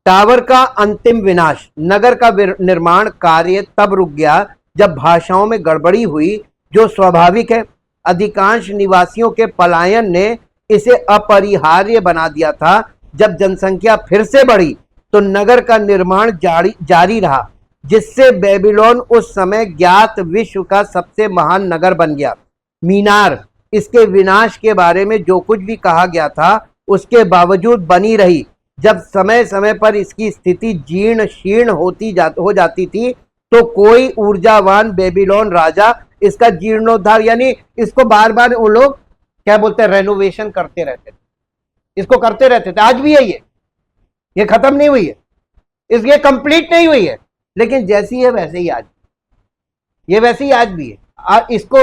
टावर का अंतिम विनाश, नगर का निर्माण कार्य तब रुक गया जब भाषाओं में गड़बड़ी हुई, जो स्वाभाविक है। अधिकांश निवासियों के पलायन ने इसे अपरिहार्य बना दिया था। जब जनसंख्या फिर से बढ़ी तो नगर का निर्माण जारी रहा, जिससे बेबीलोन उस समय ज्ञात विश्व का सबसे महान नगर बन गया। मीनार इसके विनाश के बारे में जो कुछ भी कहा गया था उसके बावजूद बनी रही। जब समय समय पर इसकी स्थिति जीर्ण शीर्ण हो जाती थी तो कोई ऊर्जावान बेबीलोन राजा इसका जीर्णोद्धार, यानी इसको बार बार वो लोग क्या बोलते हैं, रेनोवेशन करते रहते थे, इसको करते रहते थे। आज भी है ये खत्म नहीं हुई है, ये कंप्लीट नहीं हुई है, लेकिन जैसी है वैसे ही आज, ये वैसे ही आज भी है। इसको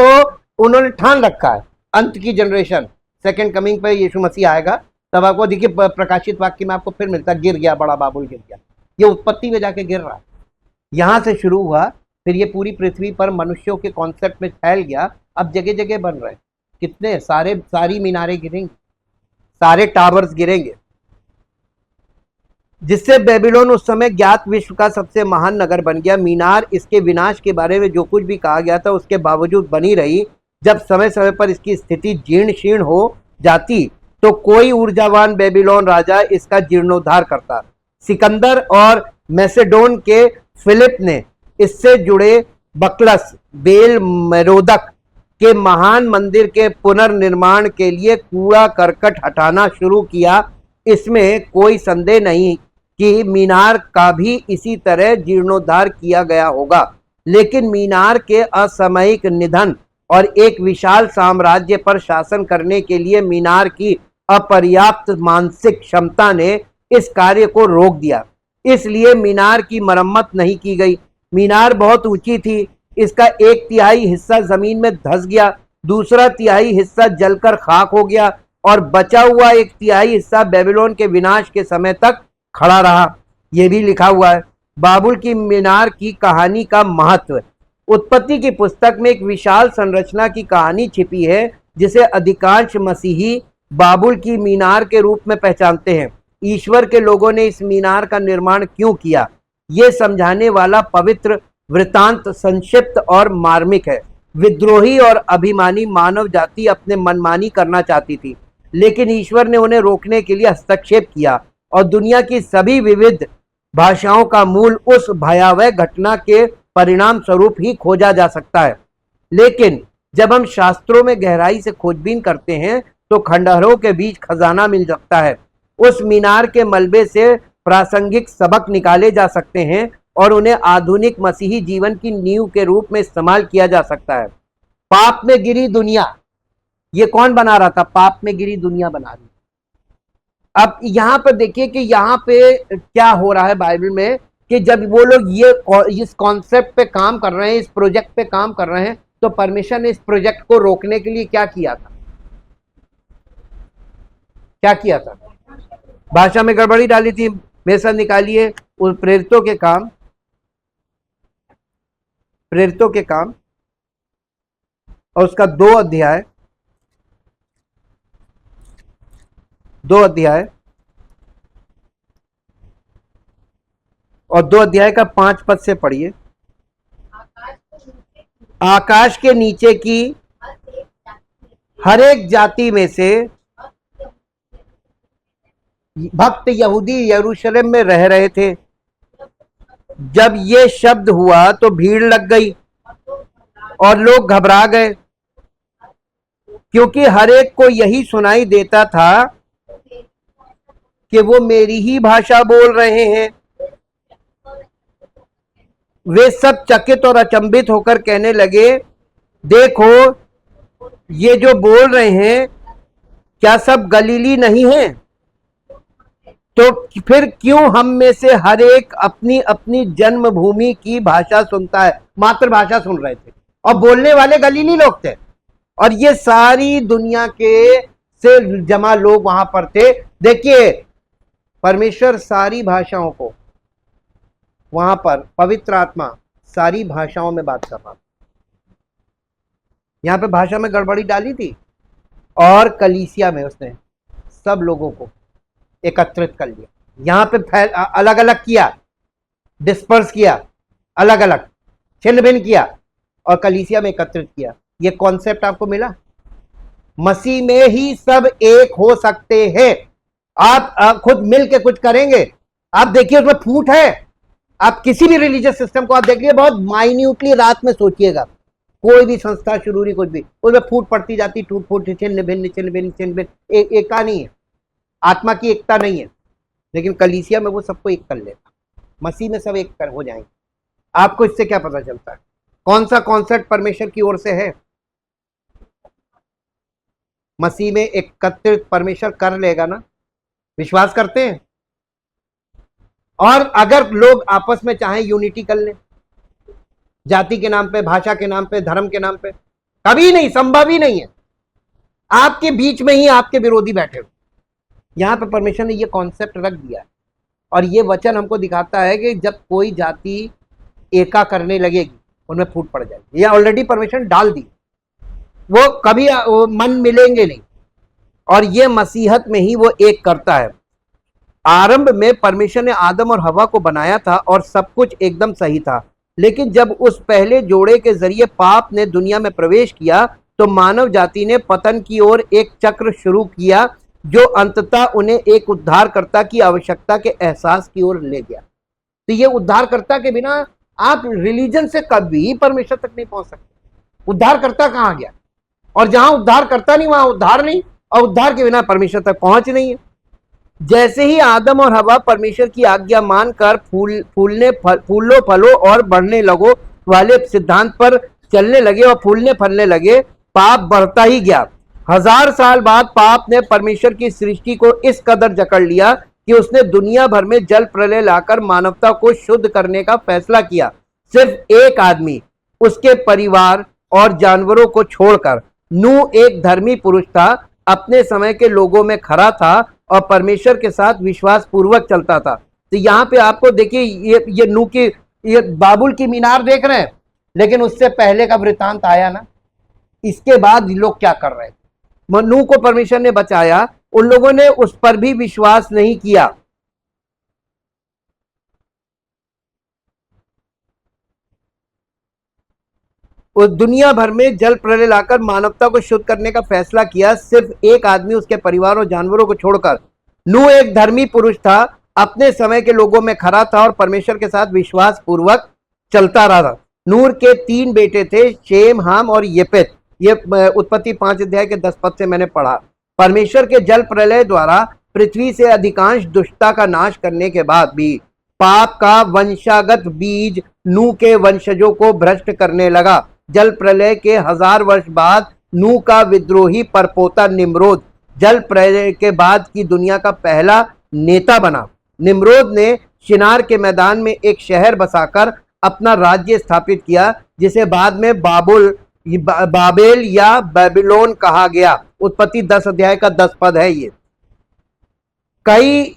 उन्होंने ठान रखा है। अंत की जनरेशन, सेकंड कमिंग पे यीशु मसीह आएगा, तब आपको देखिए प्रकाशित वाक्य में आपको फिर मिलता है, गिर गया बड़ा बाबुल गिर गया। ये उत्पत्ति में जाके गिर रहा है, यहां से शुरू हुआ, फिर ये पूरी पृथ्वी पर मनुष्यों के कॉन्सेप्ट में फैल गया, अब जगह जगह बन रहे हैं। कितने सारी मीनारें गिरेंगी, सारे टावर्स गिरेंगे, जिससे बेबीलोन उस समय ज्ञात विश्व का सबसे महान नगर बन गया। मीनार इसके विनाश के बारे में जो कुछ भी कहा गया था उसके बावजूद बनी रही। जब समय समय पर इसकी स्थिति जीर्ण शीर्ण हो जाती तो कोई ऊर्जावान बेबीलोन राजा इसका जीर्णोद्धार करता। सिकंदर और मैसेडोन के फिलिप ने इससे जुड़े बकलस बेल मेरोदक के महान मंदिर के पुनर्निर्माण के लिए कूड़ा करकट हटाना शुरू किया। इसमें कोई संदेह नहीं कि मीनार का भी इसी तरह जीर्णोद्धार किया गया होगा। लेकिन मीनार के असामयिक निधन और एक विशाल साम्राज्य पर शासन करने के लिए मीनार की अपर्याप्त मानसिक क्षमता ने इस कार्य को रोक दिया। इसलिए मीनार की मरम्मत नहीं की गई। मीनार बहुत ऊंची थी, इसका 1/3 हिस्सा जमीन में धंस गया, दूसरा तिहाई हिस्सा जलकर खाक हो गया और बचा हुआ 1/3 हिस्सा बेबीलोन के विनाश के समय तक खड़ा रहा। यह भी लिखा हुआ है। बाबुल की मीनार की कहानी का महत्व, उत्पत्ति की पुस्तक में एक विशाल संरचना की कहानी छिपी है जिसे अधिकांश मसीही बाबुल की मीनार के रूप में पहचानते हैं। ईश्वर के लोगों ने इस मीनार का निर्माण क्यों किया, ये समझाने वाला पवित्र वृतांत संक्षिप्त और मार्मिक है। विद्रोही और अभिमानी मानव जाति अपने मनमानी करना चाहती थी, लेकिन ईश्वर ने उन्हें रोकने के लिए हस्तक्षेप किया और दुनिया की सभी विविध भाषाओं का मूल उस भयावह घटना के परिणाम स्वरूप ही खोजा जा सकता है। लेकिन जब हम शास्त्रों में गहराई से खोजबीन करते हैं तो खंडहरों के बीच खजाना मिल सकता है। उस मीनार के मलबे से प्रासंगिक सबक निकाले जा सकते हैं और उन्हें आधुनिक मसीही जीवन की नींव के रूप में इस्तेमाल किया जा सकता है। पाप में गिरी दुनिया, ये कौन बना रहा था? पाप में गिरी दुनिया बना रही। अब यहां पर देखिए कि यहां पे क्या हो रहा है बाइबल में, कि जब वो लोग ये इस कॉन्सेप्ट पे काम कर रहे हैं, इस प्रोजेक्ट पे काम कर रहे हैं, तो परमेश्वर ने इस प्रोजेक्ट को रोकने के लिए क्या किया था? क्या किया था? भाषा में गड़बड़ी डाली थी। मेरे साथ निकालिए उन प्रेरितों के काम, प्रेरितों के काम और उसका 2 अध्याय, 2 अध्याय और 2 अध्याय का 5 पद से पढ़िए। आकाश के नीचे की हर एक जाति में से भक्त यहूदी यरूशलेम में रह रहे थे। जब ये शब्द हुआ तो भीड़ लग गई और लोग घबरा गए, क्योंकि हर एक को यही सुनाई देता था कि वो मेरी ही भाषा बोल रहे हैं। वे सब चकित और अचंभित होकर कहने लगे, देखो ये जो बोल रहे हैं क्या सब गलीली नहीं है? तो फिर क्यों हम में से हर एक अपनी अपनी जन्मभूमि की भाषा सुनता है? मातृभाषा सुन रहे थे और बोलने वाले गलीली लोग थे, और ये सारी दुनिया के से जमा लोग वहां पर थे। देखिए, परमेश्वर सारी भाषाओं को, वहां पर पवित्र आत्मा सारी भाषाओं में बात कर रहा था। यहां पे भाषा में गड़बड़ी डाली थी और कलीसिया में उसने सब लोगों को एकत्रित कर लिया। यहां पे अलग अलग किया, डिस्पर्स किया, अलग अलग छिन्न भिन्न किया और कलीसिया में एकत्रित किया। ये कॉन्सेप्ट आपको मिला? मसीह में ही सब एक हो सकते हैं। आप खुद मिल के कुछ करेंगे, आप देखिए उसमें फूट है। आप किसी भी रिलीजियस सिस्टम को आप देखिए, बहुत माइन्यूटली रात में सोचिएगा, कोई भी संस्था शुरू नहीं, कुछ भी, उसमें फूट पड़ती जाती, टूट फूट, छिन्न भिन्न छिन्न भिन्न छिन्न भिन्न, एकता नहीं है, आत्मा की एकता नहीं है। लेकिन कलीसिया में वो सबको एक कर लेता, मसीह में सब एक कर हो जाएंगे। आपको इससे क्या पता चलता है? कौन सा कॉन्सेप्ट परमेश्वर की ओर से है? मसीह में एकत्रित परमेश्वर कर लेगा ना, विश्वास करते हैं। और अगर लोग आपस में चाहें यूनिटी कर लें, जाति के नाम पे, भाषा के नाम पे, धर्म के नाम पे, कभी नहीं, संभव ही नहीं है। आपके बीच में ही आपके विरोधी बैठे हुए। यहां पे परमेश्वर ने ये कॉन्सेप्ट रख दिया है, और ये वचन हमको दिखाता है कि जब कोई जाति एका करने लगेगी, उनमें फूट पड़ जाएगी। ये ऑलरेडी परमेश्वर डाल दी, वो कभी मन मिलेंगे नहीं, और ये मसीहत में ही वो एक करता है। आरंभ में परमेश्वर ने आदम और हवा को बनाया था और सब कुछ एकदम सही था, लेकिन जब उस पहले जोड़े के जरिए पाप ने दुनिया में प्रवेश किया तो मानव जाति ने पतन की ओर एक चक्र शुरू किया, जो अंततः उन्हें एक उद्धारकर्ता की आवश्यकता के एहसास की ओर ले गया। तो ये उद्धारकर्ता के बिना आप रिलीजन से कभी परमेश्वर तक नहीं पहुंच सकते। उद्धारकर्ता कहां गया? और जहां उद्धारकर्ता नहीं वहां उद्धार नहीं, और उद्धार के बिना परमेश्वर तक पहुंच नहीं है। जैसे ही आदम और हवा परमेश्वर की आज्ञा मानकर फूलो फलो और बढ़ने लगो वाले सिद्धांत पर चलने लगे और फूलने फलने लगे, पाप बढ़ता ही गया। 1000 साल बाद पाप ने परमेश्वर की सृष्टि को इस कदर जकड़ लिया कि उसने दुनिया भर में जल प्रलय लाकर मानवता को शुद्ध करने का फैसला किया। सिर्फ एक आदमी, उसके परिवार और जानवरों को छोड़कर। नूह एक धर्मी पुरुष था, अपने समय के लोगों में खरा था और परमेश्वर के साथ विश्वास पूर्वक चलता था। तो यहाँ पे आपको देखिए, ये नूह की, ये बाबुल की मीनार देख रहे हैं, लेकिन उससे पहले का वृतांत आया ना। इसके बाद लोग क्या कर रहे थे? नूह को परमेश्वर ने बचाया, उन लोगों ने उस पर भी विश्वास नहीं किया। उस दुनिया भर में जल प्रलय लाकर मानवता को शुद्ध करने का फैसला किया। सिर्फ एक आदमी, उसके परिवार और जानवरों को छोड़कर। नूह एक धर्मी पुरुष था, अपने समय के लोगों में खरा था और परमेश्वर के साथ विश्वास पूर्वक चलता रहा। नूह के 3 बेटे थे, शेम, हाम और येपेत। ये उत्पत्ति 5 अध्याय के 10 पद से मैंने पढ़ा। परमेश्वर के जल प्रलय द्वारा पृथ्वी से अधिकांश दुष्टता का नाश करने के बाद भी पाप का वंशागत बीज नूह के वंशजों को भ्रष्ट करने लगा। जल प्रलय के 1000 वर्ष बाद नूह का विद्रोही परपोता निम्रोद जल प्रलय के बाद की दुनिया का पहला नेता बना। निम्रोद ने शिनार के मैदान में एक शहर बसाकर अपना राज्य स्थापित किया, जिसे बाद में बाबेल या बेबीलोन कहा गया। उत्पत्ति 10 अध्याय का 10 पद है ये। कई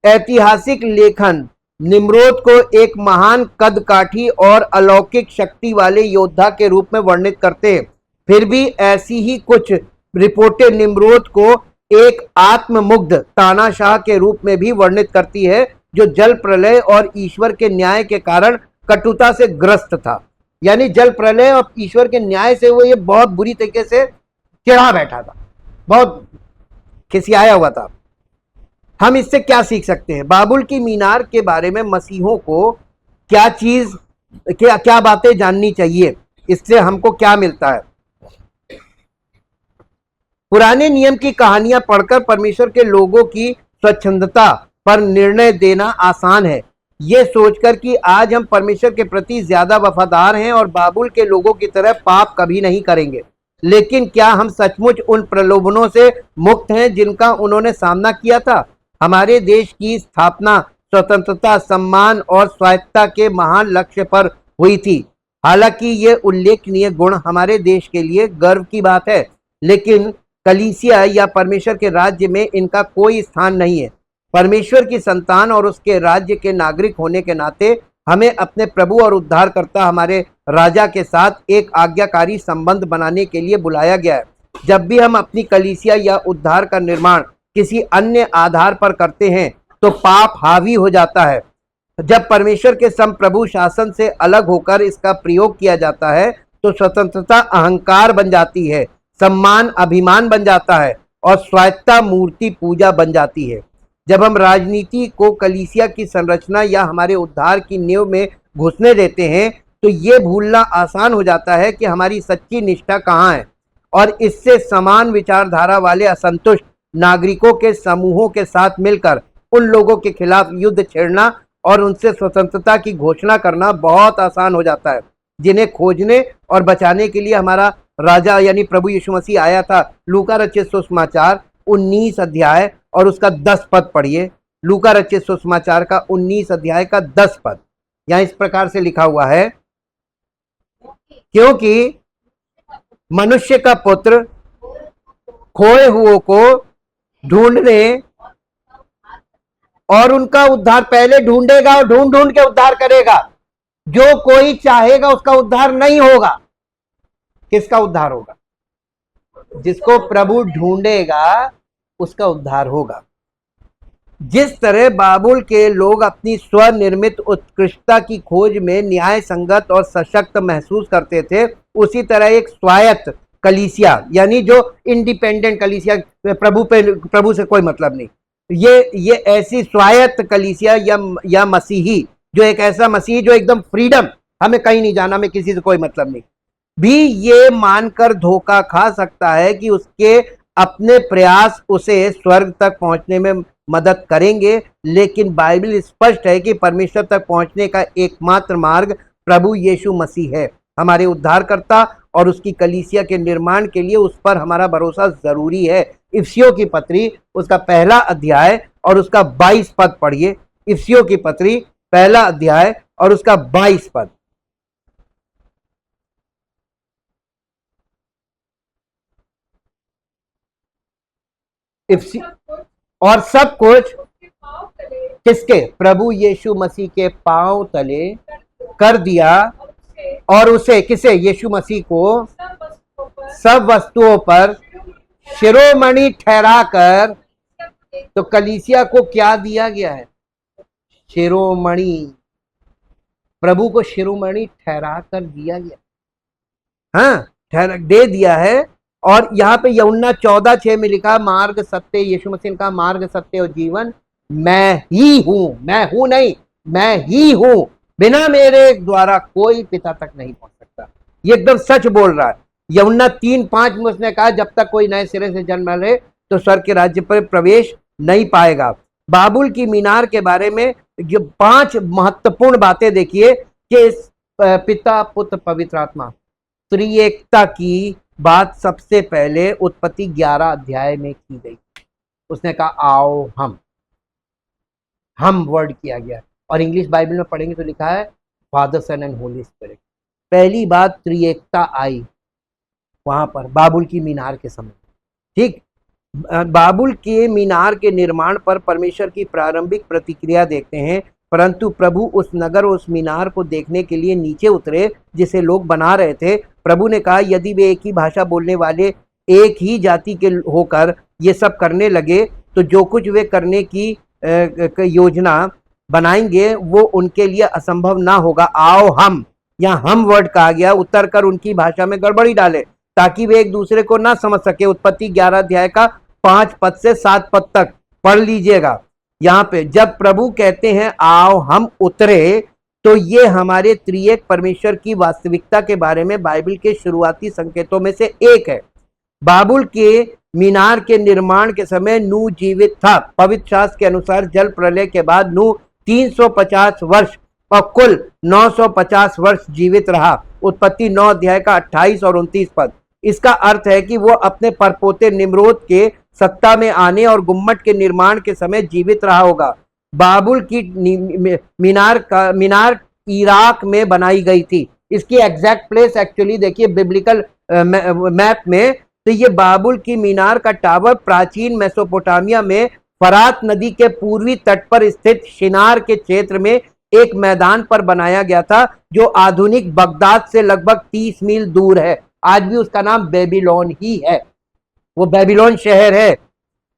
ऐतिहासिक लेखन निम्रोद को एक महान कदकाठी और अलौकिक शक्ति वाले योद्धा के रूप में वर्णित करते हैं। फिर भी ऐसी ही कुछ रिपोर्टें निम्रोद को एक आत्ममुग्ध तानाशाह के रूप में भी वर्णित करती है, जो जल प्रलय और ईश्वर के न्याय के कारण कटुता से ग्रस्त था। यानी जल प्रलय और ईश्वर के न्याय से वो ये बहुत बुरी तरीके से चिढ़ा बैठा था, बहुत खिसियाया हुआ था। हम इससे क्या सीख सकते हैं? बाबुल की मीनार के बारे में मसीहों को क्या बातें जाननी चाहिए? इससे हमको क्या मिलता है? पुराने नियम की कहानियां पढ़कर परमेश्वर के लोगों की स्वच्छंदता पर निर्णय देना आसान है, ये सोचकर कि आज हम परमेश्वर के प्रति ज्यादा वफादार हैं और बाबुल के लोगों की तरह पाप कभी नहीं करेंगे। लेकिन क्या हम सचमुच उन प्रलोभनों से मुक्त हैं जिनका उन्होंने सामना किया था? हमारे देश की स्थापना स्वतंत्रता, सम्मान और स्वायत्तता के महान लक्ष्य पर हुई थी। हालांकि ये उल्लेखनीय गुण हमारे देश के लिए गर्व की बात है, लेकिन कलीसिया या परमेश्वर के राज्य में इनका कोई स्थान नहीं है। परमेश्वर की संतान और उसके राज्य के नागरिक होने के नाते हमें अपने प्रभु और उद्धारकर्ता हमारे राजा के साथ एक आज्ञाकारी संबंध बनाने के लिए बुलाया गया है। जब भी हम अपनी कलीसिया या उद्धार का निर्माण किसी अन्य आधार पर करते हैं तो पाप हावी हो जाता है। जब परमेश्वर के संप्रभु शासन से अलग होकर इसका प्रयोग किया जाता है तो स्वतंत्रता अहंकार बन जाती है, सम्मान अभिमान बन जाता है और स्वायत्तता मूर्ति पूजा बन जाती है। जब हम राजनीति को कलीसिया की संरचना या हमारे उद्धार की नींव में घुसने देते हैं तो ये भूलना आसान हो जाता है कि हमारी सच्ची निष्ठा कहाँ है, और इससे समान विचारधारा वाले असंतुष्ट नागरिकों के समूहों के साथ मिलकर उन लोगों के खिलाफ युद्ध छेड़ना और उनसे स्वतंत्रता की घोषणा करना बहुत आसान हो जाता है, जिन्हें खोजने और बचाने के लिए हमारा राजा यानी प्रभु यीशु मसीह आया था। लूका रचित सुसमाचार 19 अध्याय और उसका 10 पद पढ़िए। लूका रचित सुसमाचार का 19 अध्याय का 10 पद यहाँ इस प्रकार से लिखा हुआ है, क्योंकि मनुष्य का पुत्र खोए हुओं को ढूंढने और उनका उद्धार पहले ढूंढेगा और ढूंढ ढूंढ के उद्धार करेगा। जो कोई चाहेगा उसका उद्धार नहीं होगा। किसका उद्धार होगा? जिसको प्रभु ढूंढेगा उसका उद्धार होगा। जिस तरह बाबुल के लोग अपनी स्वनिर्मित उत्कृष्टता की खोज में न्याय संगत और सशक्त महसूस करते थे, उसी तरह एक स्वायत्त कलीसिया यानी जो इंडिपेंडेंट कलीसिया, प्रभु से कोई मतलब नहीं, ये ऐसी स्वायत्त कलीसिया या मसीही, जो एक ऐसा मसीही जो एकदम फ्रीडम, हमें कहीं नहीं जाना, हमें किसी से कोई मतलब नहीं, भी ये मानकर धोखा खा सकता है कि उसके अपने प्रयास उसे स्वर्ग तक पहुंचने में मदद करेंगे। लेकिन बाइबल स्पष्ट है कि परमेश्वर तक पहुंचने का एकमात्र मार्ग प्रभु यीशु मसीह है। हमारे उद्धारकर्ता और उसकी कलीसिया के निर्माण के लिए उस पर हमारा भरोसा जरूरी है। इफिसियों की पत्री उसका पहला अध्याय और उसका 22 पद पढ़िए। इफिसियों की पत्री पहला अध्याय और उसका 22 पद। और सब कुछ किसके? प्रभु यीशु मसीह के पांव तले कर दिया, और उसे किसे? यीशु मसीह को सब वस्तुओं पर शिरोमणि ठहराकर। तो कलीसिया को क्या दिया गया है? शिरोमणि। प्रभु को शिरोमणि ठहरा कर दिया गया, हाँ, दे दिया है। और यहाँ पे यूहन्ना 14:6 में लिखा, मार्ग सत्य, यीशु मसीह का मार्ग सत्य और जीवन मैं ही हूं। मैं हूं नहीं, मैं ही हूं, बिना मेरे द्वारा कोई पिता तक नहीं पहुंच सकता। ये एकदम सच बोल रहा है। यूहन्ना 3:5 में उसने कहा, जब तक कोई नए सिरे से जन्म ले तो स्वर्ग के राज्य पर प्रवेश नहीं पाएगा। बाबुल की मीनार के बारे में जो 5 महत्वपूर्ण बातें देखिए कि पिता पुत्र पवित्र आत्मा त्रिएकता की बात सबसे पहले उत्पत्ति 11 अध्याय में की गई। उसने कहा आओ हम वर्ड किया गया। और इंग्लिश बाइबल में पढ़ेंगे तो लिखा है Father Son and Holy Spirit. पहली बात त्रिएकता आई वहां पर बाबुल की मीनार के समय। ठीक, बाबुल के मीनार के निर्माण पर परमेश्वर की प्रारंभिक प्रतिक्रिया देखते हैं, परंतु प्रभु उस नगर और उस मीनार को देखने के लिए नीचे उतरे जिसे लोग बना रहे थे। प्रभु ने कहा यदि वे एक ही भाषा बोलने वाले एक ही जाति के होकर ये सब करने लगे तो जो कुछ वे करने की योजना बनाएंगे वो उनके लिए असंभव ना होगा। आओ हम, यहाँ हम वर्ड कहा गया, उतर कर उनकी भाषा में गड़बड़ी डाले ताकि वे एक दूसरे को ना समझ सके। उत्पत्ति 11 अध्याय का 5 पद से 7 पद तक पढ़ लीजिएगा। यहाँ पे जब प्रभु कहते हैं आओ हम उतरे, तो ये हमारे त्रिएक परमेश्वर की वास्तविकता के बारे में बाइबल के शुरुआती संकेतों में से एक है। बाबुल के मीनार के निर्माण के समय नूह जीवित था। पवित्र शास्त्र के अनुसार जल प्रलय के बाद नूह 350 वर्ष और कुल 950 वर्ष जीवित रहा। उत्पत्ति 9 अध्याय का 28 और 29 पद। इसका अर्थ है कि वो अपने परपोते निम्रोद के सत्ता में आने और गुम्मट के निर्माण के समय जीवित रहा होगा। बाबुल की मीनार इराक में बनाई गई थी। इसकी एग्जैक्ट प्लेस एक्चुअली देखिए बिब्लिकल मैप में, तो ये बाबुल की मीनार का टावर प्राचीन मेसोपोटामिया में फरात नदी के पूर्वी तट पर स्थित शिनार के क्षेत्र में एक मैदान पर बनाया गया था, जो आधुनिक बगदाद से लगभग 30 मील दूर है। आज भी उसका नाम बेबीलोन ही है, वो बेबीलोन शहर है।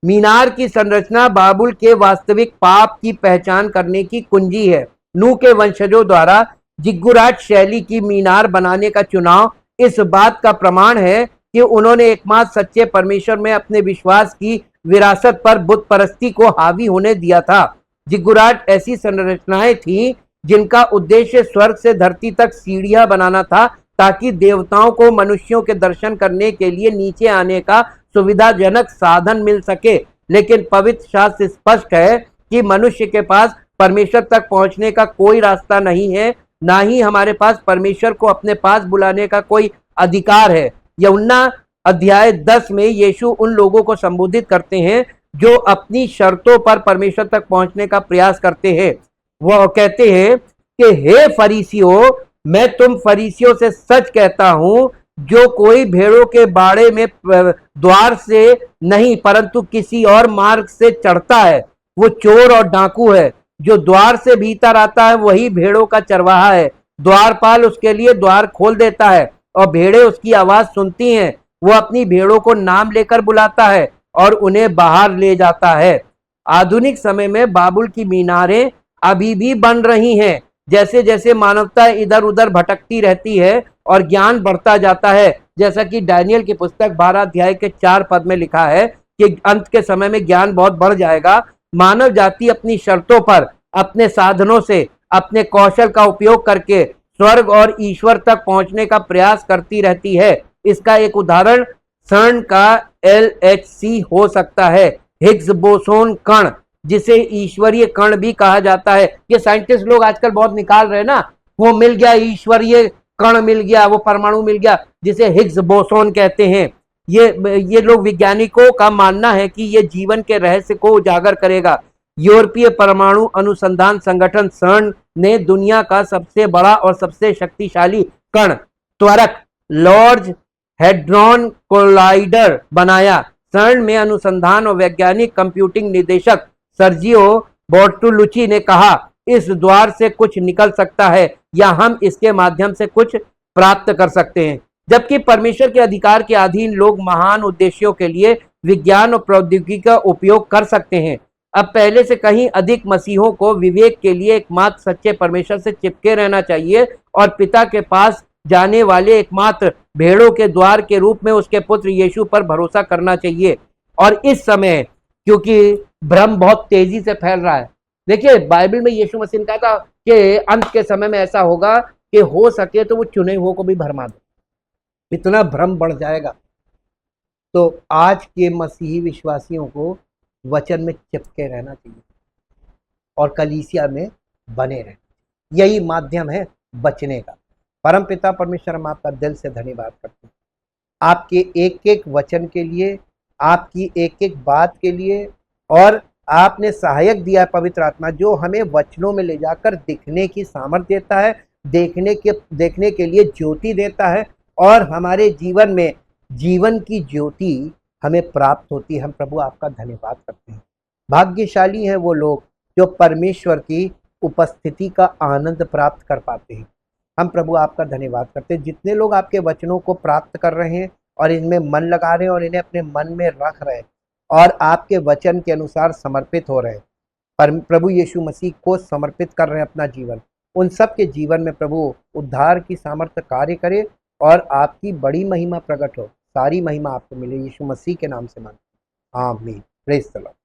मीनार की संरचना बाबुल के वास्तविक पाप की पहचान करने की कुंजी है। नूह के वंशजों द्वारा जिग्गुराट शैली की मीनार बनाने का चुनाव इस बात का प्रमाण है कि उन्होंने एकमात्र सच्चे परमेश्वर में अपने विश्वास की विरासत पर बुत परस्ती को हावी होने दिया था। जिग्गुराट ऐसी संरचनाएं थी जिनका उद्देश्य स्वर्ग से धरती तक सीढ़ियां बनाना था, ताकि देवताओं को मनुष्यों के दर्शन करने के लिए नीचे आने का सुविधाजनक साधन मिल सके। लेकिन पवित्र शास्त्र स्पष्ट है कि मनुष्य के पास परमेश्वर तक पहुंचने का कोई रास्ता नहीं है, ना ही हमारे पास परमेश्वर को अपने पास बुलाने का कोई अधिकार है। यूहन्ना अध्याय 10 में यीशु उन लोगों को संबोधित करते हैं जो अपनी शर्तों पर परमेश्वर तक पहुंचने का प्रयास करते हैं। वो कहते हैं कि हे फरीसियों, मैं तुम फरीसियों से सच कहता हूं, जो कोई भेड़ों के बाड़े में द्वार से नहीं परंतु किसी और मार्ग से चढ़ता है वो चोर और डाकू है। जो द्वार से भीतर आता है वही भेड़ों का चरवाहा है। द्वारपाल उसके लिए द्वार खोल देता है और भेड़ें उसकी आवाज सुनती हैं। वो अपनी भेड़ों को नाम लेकर बुलाता है और उन्हें बाहर ले जाता है। आधुनिक समय में बाबुल की मीनारें अभी भी बन रही हैं। जैसे जैसे मानवता इधर उधर भटकती रहती है और ज्ञान बढ़ता जाता है, जैसा कि डैनियल की पुस्तक 12 अध्याय के 4 पद में लिखा है कि अंत के समय में ज्ञान बहुत बढ़ जाएगा। मानव जाति अपनी शर्तों पर, अपने साधनों से, अपने कौशल का उपयोग करके स्वर्ग और ईश्वर तक पहुंचने का प्रयास करती रहती है। इसका एक उदाहरण CERN का LHC हो सकता है, हिग्स बोसोन कण, जिसे ईश्वरीय कण भी कहा जाता है। ये साइंटिस्ट लोग आजकल बहुत निकाल रहे हैं ना, वो मिल गया, ईश्वरीय कण मिल गया, वो परमाणु मिल गया जिसे हिग्स बोसोन कहते हैं। ये लोग वैज्ञानिकों का मानना है कि ये जीवन के रहस्य को उजागर करेगा। यूरोपीय परमाणु अनुसंधान संगठन CERN ने दुनिया का सबसे बड़ा और सबसे शक्तिशाली कण त्वरक लार्ज हेड्रॉन कोलाइडर बनाया। CERN में अनुसंधान और वैज्ञानिक कंप्यूटिंग निदेशक सर्जियो बोर्टोलुची ने कहा, इस द्वार से कुछ निकल सकता है या हम इसके माध्यम से कुछ प्राप्त कर सकते हैं। जबकि परमेश्वर के अधिकार के अधीन लोग महान उद्देश्यों के लिए विज्ञान और प्रौद्योगिकी का उपयोग कर सकते हैं। अब पहले से कहीं अधिक मसीहों को विवेक के लिए एकमात्र सच्चे परमेश्वर से चिपके रहना चाहिए और पिता के पास जाने वाले एकमात्र भेड़ों के द्वार के रूप में उसके पुत्र यीशु पर भरोसा करना चाहिए। और इस समय क्योंकि भ्रम बहुत तेजी से फैल रहा है, देखिए बाइबल में यीशु मसीह ने कहा था कि अंत के समय में ऐसा होगा कि हो सके तो वो चुने हुए को भी भरमा दे, इतना भ्रम बढ़ जाएगा। तो आज के मसीही विश्वासियों को वचन में चिपके रहना चाहिए और कलीसिया में बने रहना, यही माध्यम है बचने का। परमपिता परमेश्वर, हम आपका दिल से धन्यवाद करते हैं। आपके एक एक वचन के लिए, आपकी एक एक बात के लिए। और आपने सहायक दिया पवित्र आत्मा, जो हमें वचनों में ले जाकर दिखने की सामर्थ्य देता है, देखने के लिए ज्योति देता है, और हमारे जीवन में जीवन की ज्योति हमें प्राप्त होती है। हम प्रभु आपका धन्यवाद करते हैं। भाग्यशाली हैं वो लोग जो परमेश्वर की उपस्थिति का आनंद प्राप्त कर पाते हैं। हम प्रभु आपका धन्यवाद करते हैं। जितने लोग आपके वचनों को प्राप्त कर रहे हैं और इनमें मन लगा रहे हैं और इन्हें अपने मन में रख रहे हैं और आपके वचन के अनुसार समर्पित हो रहे हैं, पर प्रभु यीशु मसीह को समर्पित कर रहे हैं अपना जीवन, उन सब के जीवन में प्रभु उद्धार की सामर्थ्य कार्य करे और आपकी बड़ी महिमा प्रकट हो। सारी महिमा आपको मिले, यीशु मसीह के नाम से मांगते हैं, आमीन। Praise the Lord.